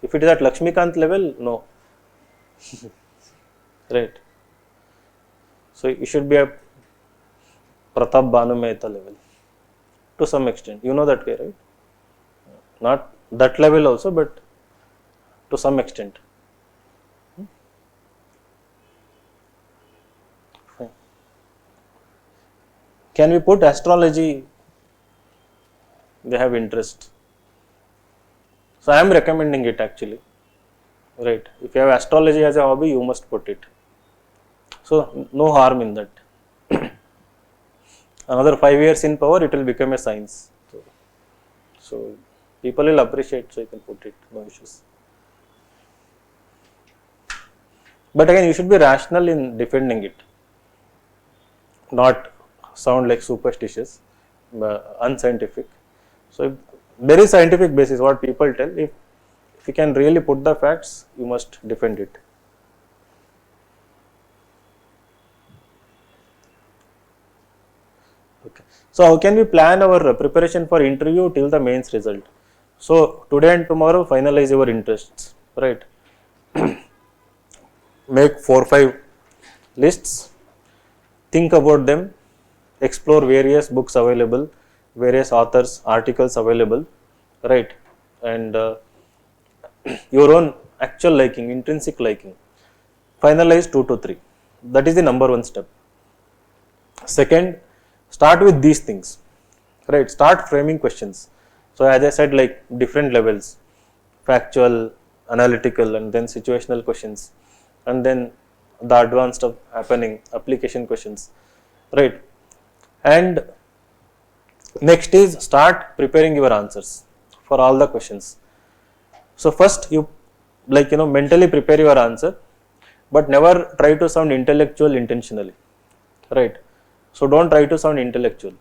if it is at Lakshmikant level, no. Right. So you should be at Pratap Bhanu Mehta level to some extent. You know that guy, right? Not that level also, but to some extent. Fine. Can we put astrology? They have interest. So I am recommending it actually. Right. If you have astrology as a hobby, you must put it. So no harm in that. Another 5 years in power, it will become a science. So people will appreciate, so you can put it, no issues. But again, you should be rational in defending it, not sound like superstitious, unscientific. So if there is scientific basis, what people tell, if you can really put the facts, you must defend it. Okay. So how can we plan our preparation for interview till the mains result? So today and tomorrow finalize your interests, right? Make 4-5 lists, think about them, explore various books available, various authors, articles available, right? And your own actual liking, intrinsic liking. Finalize 2 to 3. That is the number 1 step. Second, start with these things, right? Start framing questions. So as I said, like different levels, factual, analytical, and then situational questions, and then the advanced stuff happening, application questions, right? And next is start preparing your answers for all the questions. So first you mentally prepare your answer, but never try to sound intellectual intentionally, right? So don't try to sound intellectual.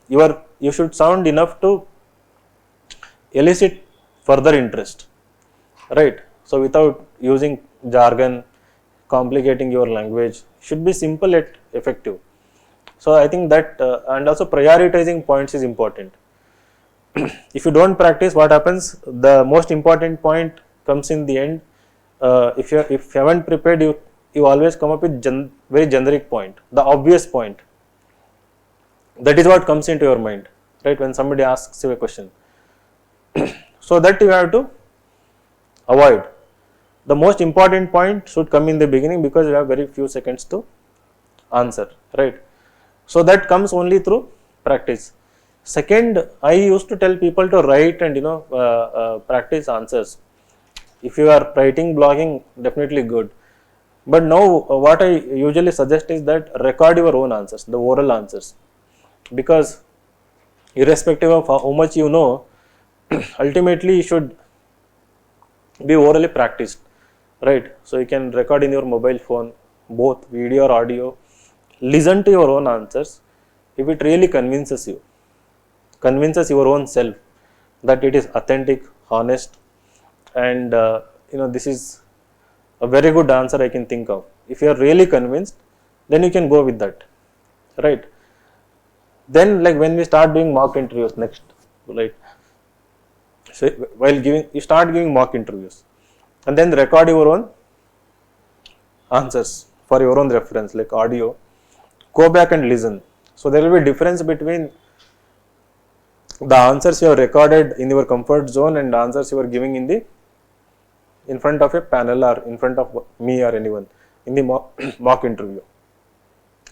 You should sound enough to elicit further interest, right? So without using jargon, complicating your language, should be simple yet effective. So I think that and also prioritizing points is important. If you don't practice, what happens? The most important point comes in the end. If you haven't prepared, you always come up with very generic point, the obvious point. That is what comes into your mind, right? When somebody asks you a question, so that you have to avoid. The most important point should come in the beginning because you have very few seconds to answer, right? So that comes only through practice. Second, I used to tell people to write and practice answers. If you are writing, blogging, definitely good. But now what I usually suggest is that record your own answers, the oral answers, because irrespective of how much you know, ultimately you should be orally practiced, right? So you can record in your mobile phone, both video or audio, listen to your own answers. If it really convinces your own self that it is authentic, honest, and this is a very good answer I can think of. If you are really convinced, then you can go with that, right? Then like when we start doing mock interviews next, right? So while giving, you start giving mock interviews, and then record your own answers for your own reference, like audio. Go back and listen. So there will be difference between the answers you have recorded in your comfort zone and the answers you are giving in front of a panel or in front of me or anyone in the mock interview.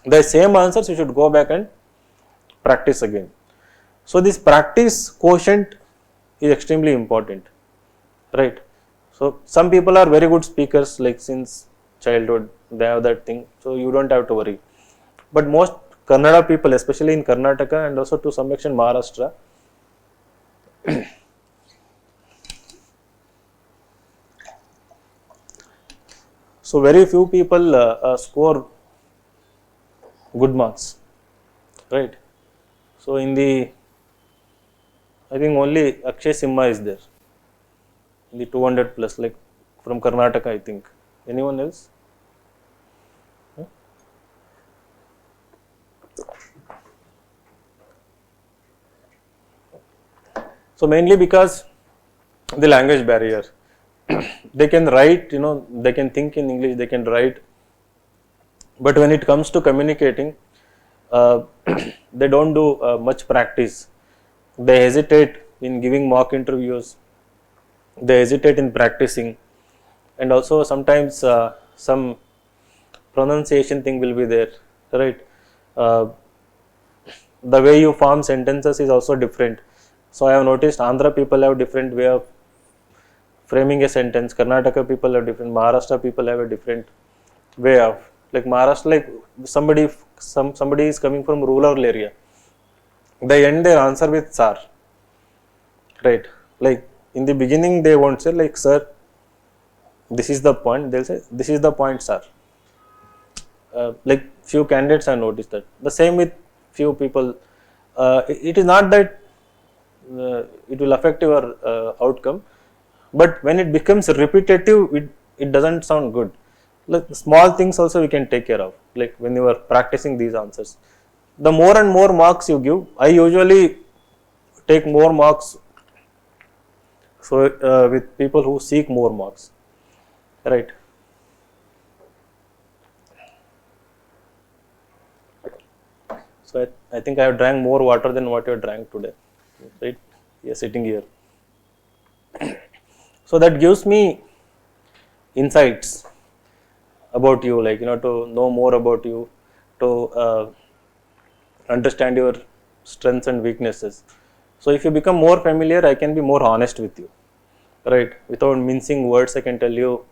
The same answers you should go back and practice again. So this practice quotient is extremely important, right? So some people are very good speakers, like since childhood they have that thing, so you don't have to worry. But most Kannada people, especially in Karnataka and also to some extent Maharashtra, so very few people score good marks, right? So in the, I think only Akshay Simha is there in the 200 plus, like from Karnataka, I think. Anyone else? Huh? So mainly because the language barrier. They can write, they can think in English, they can write, but when it comes to communicating, uh, they don't do much practice. They hesitate in giving mock interviews, they hesitate in practicing, and also sometimes some pronunciation thing will be there, right? Uh, the way you form sentences is also different. So I have noticed Andhra people have different way of framing a sentence, Karnataka people have different, Maharashtra people have a different way of, like Maharashtra, like somebody is coming from rural area, they end their answer with sir, right? Like in the beginning they won't say like sir, this is the point, they'll say this is the point sir. Like few candidates I noticed that. The same with few people. It is not that it will affect your outcome, but when it becomes repetitive, it doesn't sound good. Like small things also we can take care of, like when you are practicing these answers. The more and more marks you give, I usually take more marks, so with people who seek more marks, right? So I think I have drank more water than what you have drank today, right? You're sitting here. So that gives me insights about you, like to know more about you, to understand your strengths and weaknesses. So if you become more familiar, I can be more honest with you, right? Without mincing words, I can tell you,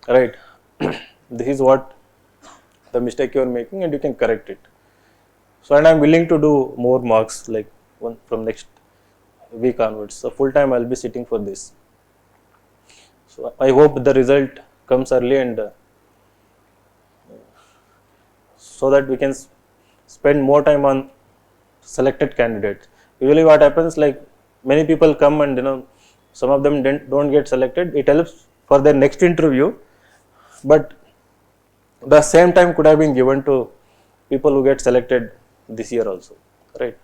right, this is what the mistake you are making, and you can correct it. So and I'm willing to do more marks, like one from next week onwards. So full time I'll be sitting for this. So I hope the result comes early, and so that we can spend more time on selected candidates. Usually what happens, like many people come and some of them don't get selected. It helps for their next interview, but the same time could have been given to people who get selected this year also, right?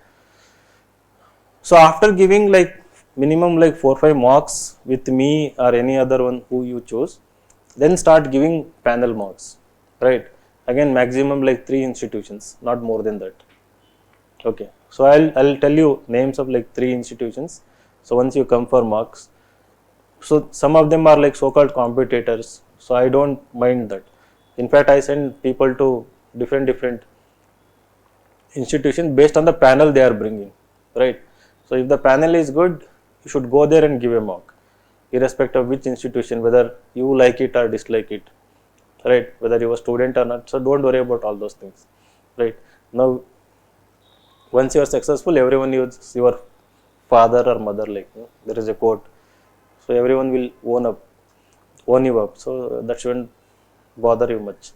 So after giving like minimum like 4-5 marks with me or any other one who you chose, then start giving panel marks, right? Again maximum like 3 institutions, not more than that. Okay, so I'll tell you names of like 3 institutions. So once you come for marks, so some of them are like so-called competitors, so I don't mind that. In fact, I send people to different institutions based on the panel they are bringing, right? So if the panel is good, you should go there and give a mark, irrespective of which institution, whether you like it or dislike it, right? Whether you are a student or not. So don't worry about all those things, right? Now once you are successful, everyone is your father or mother, like there is a quote, so everyone will own you up, so that shouldn't bother you much.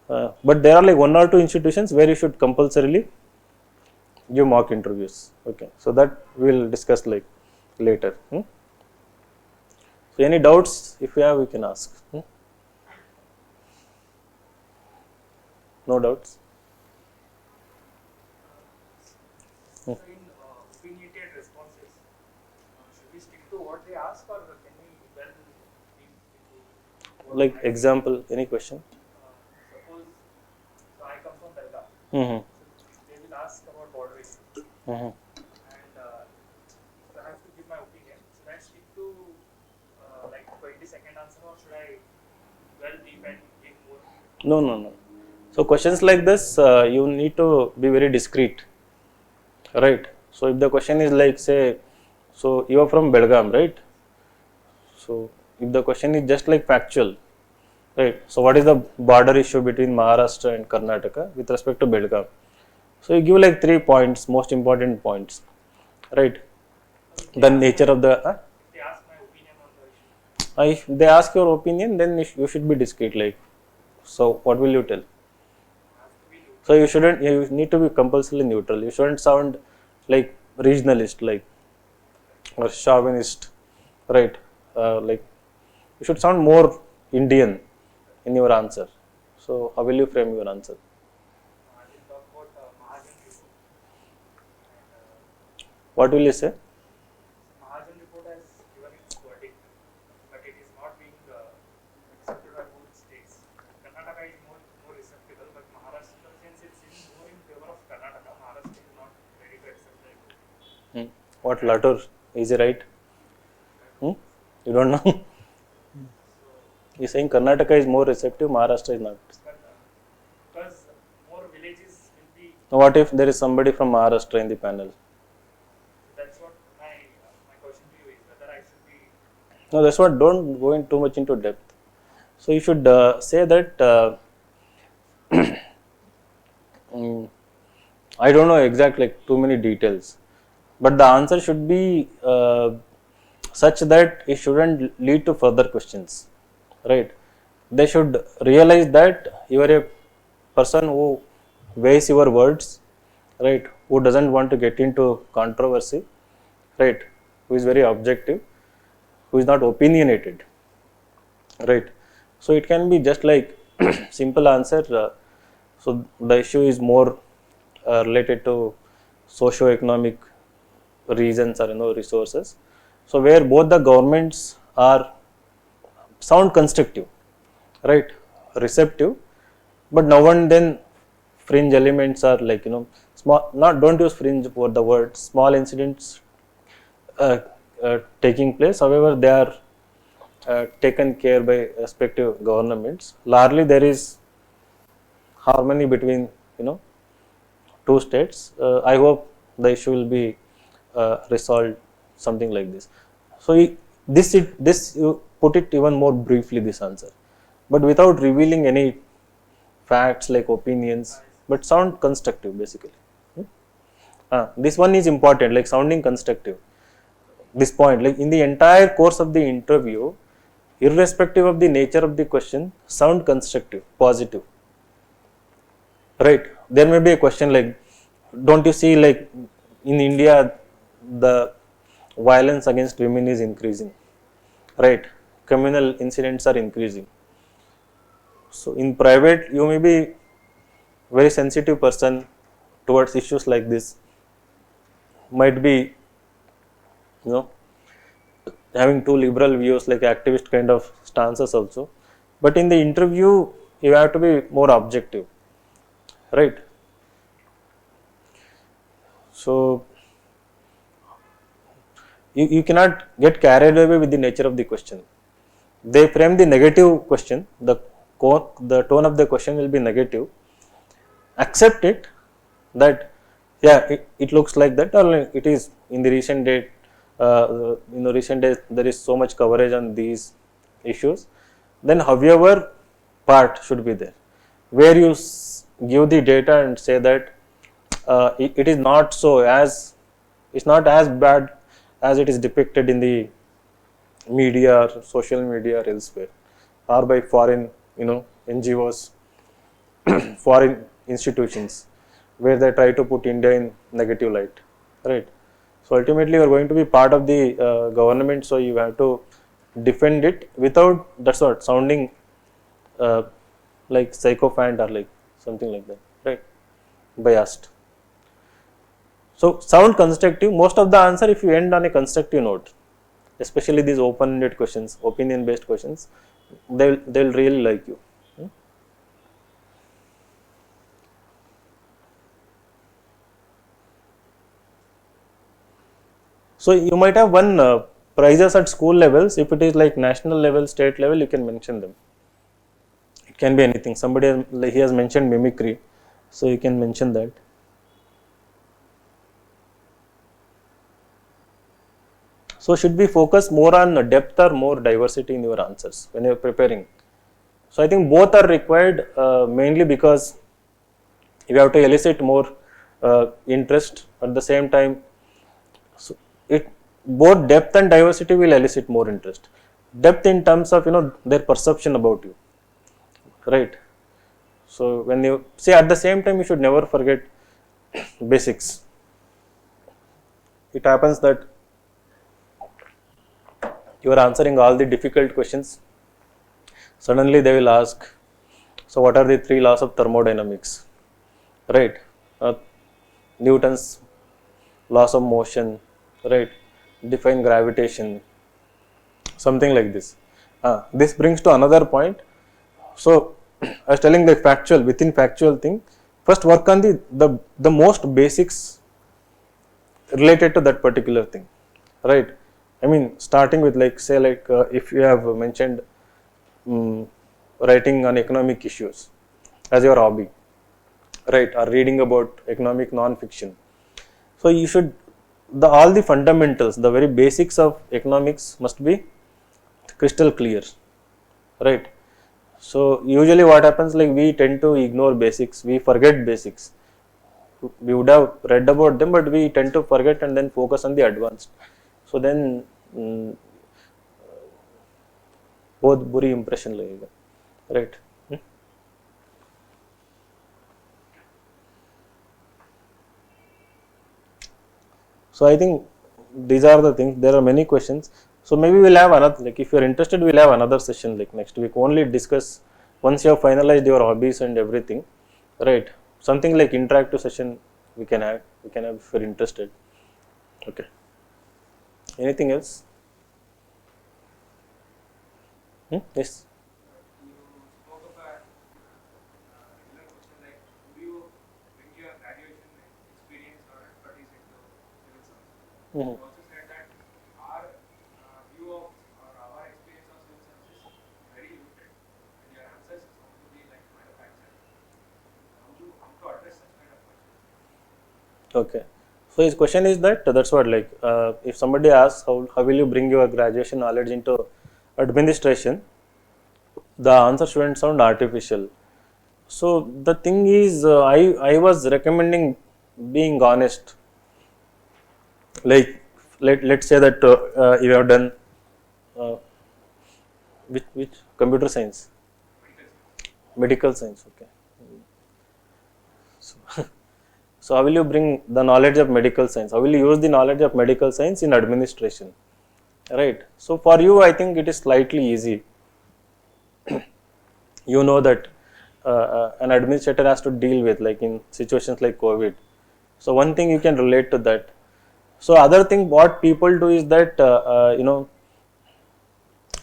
But there are like 1 or 2 institutions where you should compulsorily give mock interviews. Okay, so that we will discuss like later. So any doubts, if you have, we can ask. No doubts? to what they ask, or can we well deep into what Like I example, any question? suppose so I come from Belgaum. Mm-hmm. So they will ask about border issues, Mm-hmm. and so I have to give my opinion. Should I stick to like 20-second answer, or should I well deep and give more? No, no, no. So questions like this, you need to be very discreet, right? So if the question is like, say, so you are from Belgaum, right? So if the question is just like factual, right? So what is the border issue between Maharashtra and Karnataka with respect to Belgaum? So you give like 3 points, most important points, right? The nature of the. If they ask my opinion on the issue, If they ask your opinion, then you should be discreet. Like, so what will you tell? I have to be neutral. So you shouldn't. You need to be compulsorily neutral. You shouldn't sound like regionalist, like or chauvinist, right? Like you should sound more Indian in your answer. So how will you frame your answer? I will talk about Mahajan report. And What will you say? Mahajan report has given its verdict, but it is not being accepted by both states. Karnataka is more acceptable, but Maharashtra, since it's more in favor of Karnataka, Maharashtra is not ready to accept the report. What Latur? Is he right? You don't know. So, You're saying Karnataka is more receptive, Maharashtra is not. but because more villages will be, Now, what if there is somebody from Maharashtra in the panel? that's what my question to you is, whether I should be No, that's what. Don't go in too much into depth. So you should say that I don't know exact like too many details, but the answer should be such that it shouldn't lead to further questions, right? They should realize that you are a person who weighs your words, right? Who doesn't want to get into controversy, right? Who is very objective, who is not opinionated, right? So it can be just like simple answer. So the issue is more related to socio-economic reasons or resources. So where both the governments are sound constructive, right, receptive, but now and then fringe elements are like small. Not don't use fringe for the word. Small incidents taking place. However, they are taken care by respective governments. Largely, there is harmony between two states. I hope the issue will be resolved something like this. So this you put it even more briefly this answer, but without revealing any facts like opinions, but sound constructive basically. This one is important, like sounding constructive. This point, like in the entire course of the interview, irrespective of the nature of the question, sound constructive, positive. Right? There may be a question like, don't you see like in India the violence against women is increasing, right? Communal incidents are increasing. So in private, you may be very sensitive person towards issues like this. Might be, you know, having too liberal views like activist kind of stances also. But in the interview, you have to be more objective, right? So you cannot get carried away with the nature of the question. They frame the negative question, the tone of the question will be negative. Accept it that it looks like that, or it is in the recent date. Recent days there is so much coverage on these issues. Then, however, part should be there where you give the data and say that it is not so as it's not as bad as it is depicted in the media or social media or elsewhere, or by foreign NGOs, foreign institutions, where they try to put India in negative light, right? So ultimately, you are going to be part of the government, so you have to defend it without sounding like sycophant or like something like that, right? Biased. So sound constructive. Most of the answer, if you end on a constructive note, especially these open-ended questions, opinion-based questions, they'll really like you. So you might have won prizes at school levels. If it is like national level, state level, you can mention them. It can be anything. Somebody he has mentioned mimicry, so you can mention that. So should we focus more on depth or more diversity in your answers when you are preparing? So I think both are required, mainly because you have to elicit more interest. At the same time, so it both depth and diversity will elicit more interest. Depth in terms of their perception about you, right? So when you see, at the same time, you should never forget basics. It happens that you are answering all the difficult questions. Suddenly they will ask, so what are the 3 laws of thermodynamics, right? Newton's laws of motion, right? Define gravitation, something like this. This brings to another point. So I was telling the factual, within factual thing, first work on the most basics related to that particular thing, right? I mean, starting with if you have mentioned writing on economic issues as your hobby, right, or reading about economic non-fiction. So you should, all the fundamentals, the very basics of economics must be crystal clear, right? So usually what happens, like we tend to ignore basics, we forget basics. We would have read about them, but we tend to forget and then focus on the advanced. So then बहुत बुरी impression लगेगा, right? So I think these are the things. There are many questions. So maybe we'll have another, like if you're interested, we'll have another session like next week. Only discuss once you have finalized your hobbies and everything, right? Something like interactive session we can have. We can have if you're interested. Okay. Anything else? Yes. You spoke of a regular question like, would you bring your graduation experience or expertise into civil service? You also said that our view of or our experience of civil service is very limited, and your answers sound to be like manufactured. How to address such kind of questions? Okay. So his question is that's what, like if somebody asks how will you bring your graduation knowledge into administration, the answer shouldn't sound artificial. So the thing is, I was recommending being honest. Like let's say that you have done uh, which computer science, medical science. Okay. So, so how will you bring the knowledge of medical science? How will you use the knowledge of medical science in administration? Right. So for you, I think it is slightly easy. You know that an administrator has to deal with, like in situations like COVID. So one thing you can relate to that. So other thing what people do is that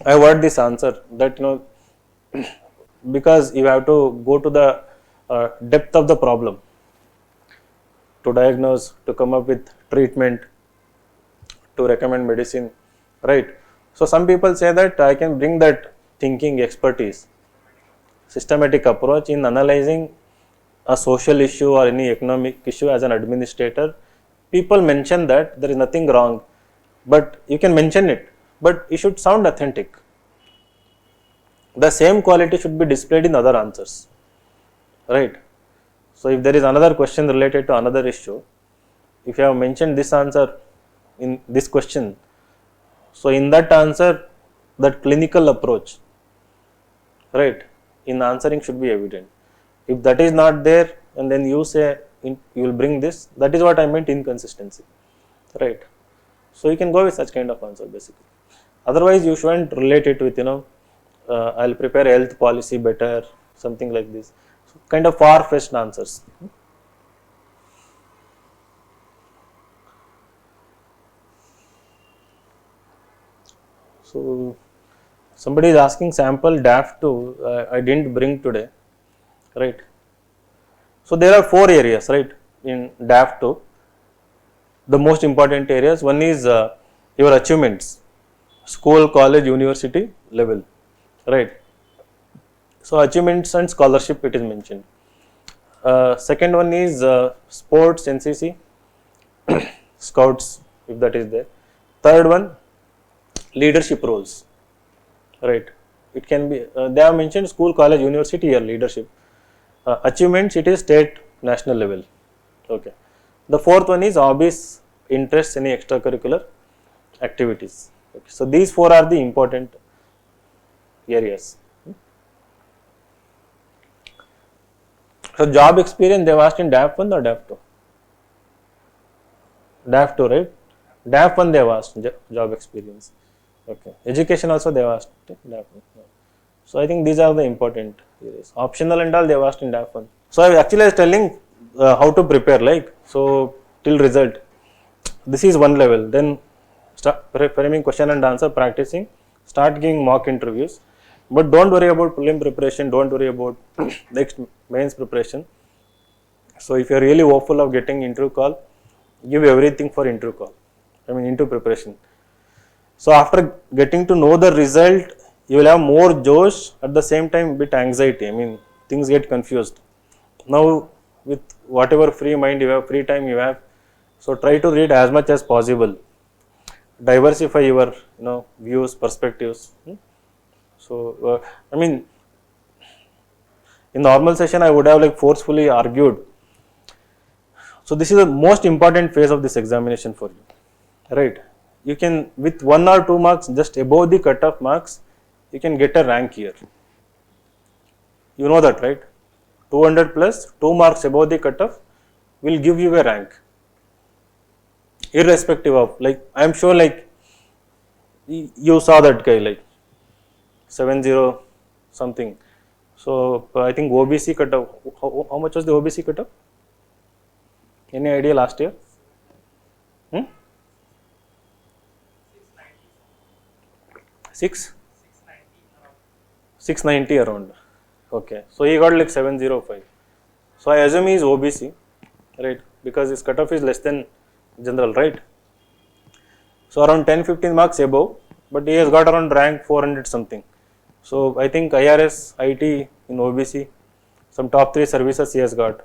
I heard this answer that because you have to go to the depth of the problem to diagnose, to come up with treatment, to recommend medicine, right? So some people say that I can bring that thinking expertise, systematic approach in analyzing a social issue or any economic issue as an administrator. People mention that there is nothing wrong, but you can mention it, but it should sound authentic. The same quality should be displayed in other answers, right? So if there is another question related to another issue, if you have mentioned this answer in this question, so in that answer, that clinical approach, right, in answering should be evident. If that is not there, and then you say you will bring this, that is what I meant inconsistency, right? So you can go with such kind of answer basically. Otherwise, you shouldn't relate it with I'll prepare health policy better, something like this. So kind of far-fetched answers. So somebody is asking sample DAF2, I didn't bring today, right? So there are 4 areas, right, in DAF2. The most important areas, one is your achievements, school, college, university level, right? So achievements and scholarship it is mentioned. Second one is sports, NCC, scouts, if that is there. Third one, leadership roles, right? It can be, they have mentioned school, college, university or leadership. Achievements, it is state, national level, okay. The fourth one is hobbies, interests, any extracurricular activities. Okay. So these 4 are the important areas. So job experience they have asked in DAF1 or DAF2? DAF2, right? DAF1 they have asked job experience. Okay. Education also they have asked DAF1. So I think these are the important areas. Optional and all they have asked in DAF1. So I actually was telling how to prepare, like, so till result. This is one level. Then start framing question and answer, practicing, start giving mock interviews. But don't worry about prelim preparation, don't worry about next mains preparation. So if you are really hopeful of getting interview call, give everything for interview call, I mean into preparation. So after getting to know the result, you will have more josh, at the same time bit anxiety, I mean things get confused. Now with whatever free mind you have, free time you have, so try to read as much as possible, diversify your views, perspectives. So I mean in normal session I would have like forcefully argued. So this is the most important phase of this examination for you, right? You can with 1 or 2 marks just above the cutoff marks, you can get a rank here. You know that, right? 200 plus 2 marks above the cutoff will give you a rank, irrespective of, like, I am sure like you saw that guy like 70 something. So I think OBC cutoff, how much was the OBC cutoff? Any idea last year? 6? 690 around. Okay, so he got like 705. So I assume he is OBC, right? Because his cutoff is less than general, right? So around 10-15 marks above, but he has got around rank 400 something. So I think IRS, IT in OBC, some top 3 services he has got.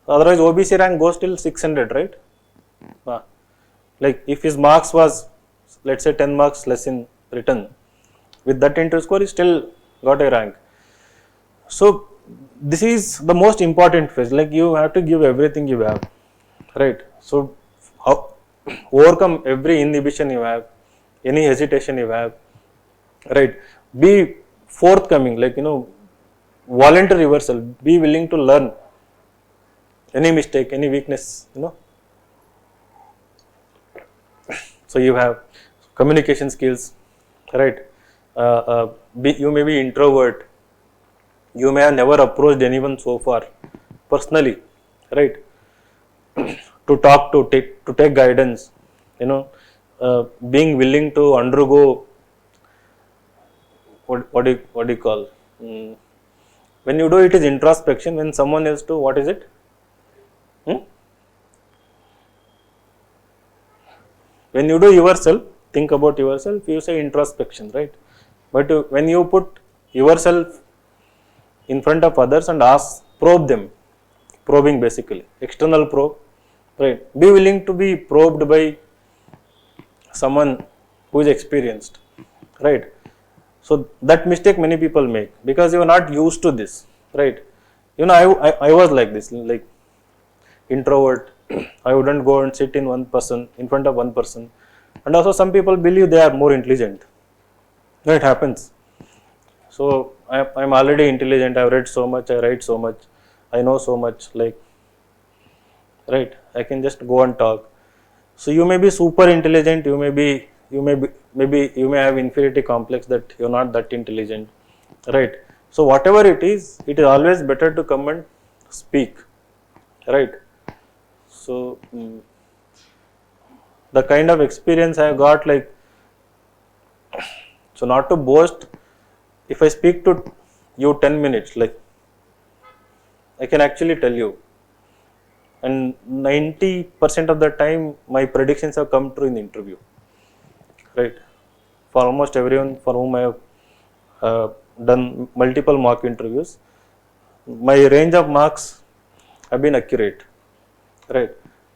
Otherwise OBC rank goes till 600, right? Like if his marks was, let's say 10 marks less in written, with that interview score he still got a rank. So this is the most important phase, like you have to give everything you have, right? So how overcome every inhibition you have, any hesitation you have, right? Be forthcoming, like voluntary reversal, be willing to learn any mistake, any weakness, So you have communication skills, right? You may be introvert, you may have never approached anyone so far personally, right? To talk to, take guidance, being willing to undergo what do you call, when you do it is introspection, when someone else do, what is it? When you do yourself, think about yourself, you say introspection, right? But when you put yourself in front of others and probe them, probing basically, external probe, right? Be willing to be probed by someone who is experienced, right? So that mistake many people make because you are not used to this, right? I was like this, like introvert. I wouldn't go and sit in in front of one person, and also some people believe they are more intelligent. It happens. So I'm already intelligent. I've read so much. I write so much. I know so much. Like, right? I can just go and talk. So you may be super intelligent. You may have inferiority complex that you're not that intelligent, right? So whatever it is always better to come and speak, right? So the kind of experience I have got, like So not to boast, if I speak to you 10 minutes, like I can actually tell you, and 90% of the time my predictions have come true in the interview, right? For almost everyone for whom I have done multiple mock interviews, my range of marks have been accurate, right?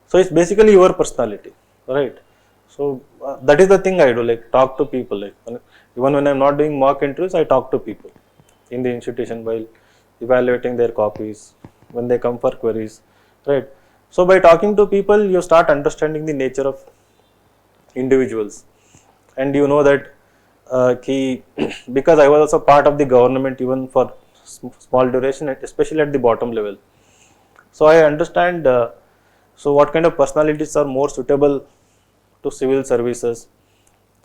So it's basically your personality, right? So that is the thing I do, like talk to people, like even when I'm not doing mock interviews, I talk to people in the institution while evaluating their copies when they come for queries, right? So by talking to people, you start understanding the nature of individuals, and you know that key because I was also part of the government even for small duration, especially at the bottom level. So I understand so what kind of personalities are more suitable to civil services,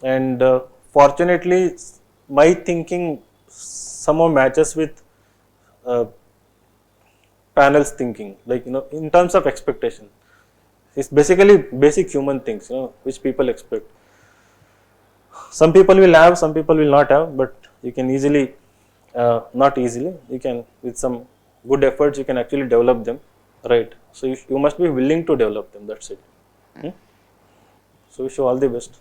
and fortunately my thinking somehow matches with uh, panel's thinking, like in terms of expectation. It's basically basic human things, which people expect. Some people will have, some people will not have, but you can easily not easily, you can with some good efforts you can actually develop them, right? So you must be willing to develop them, that's it. So wish you all the best.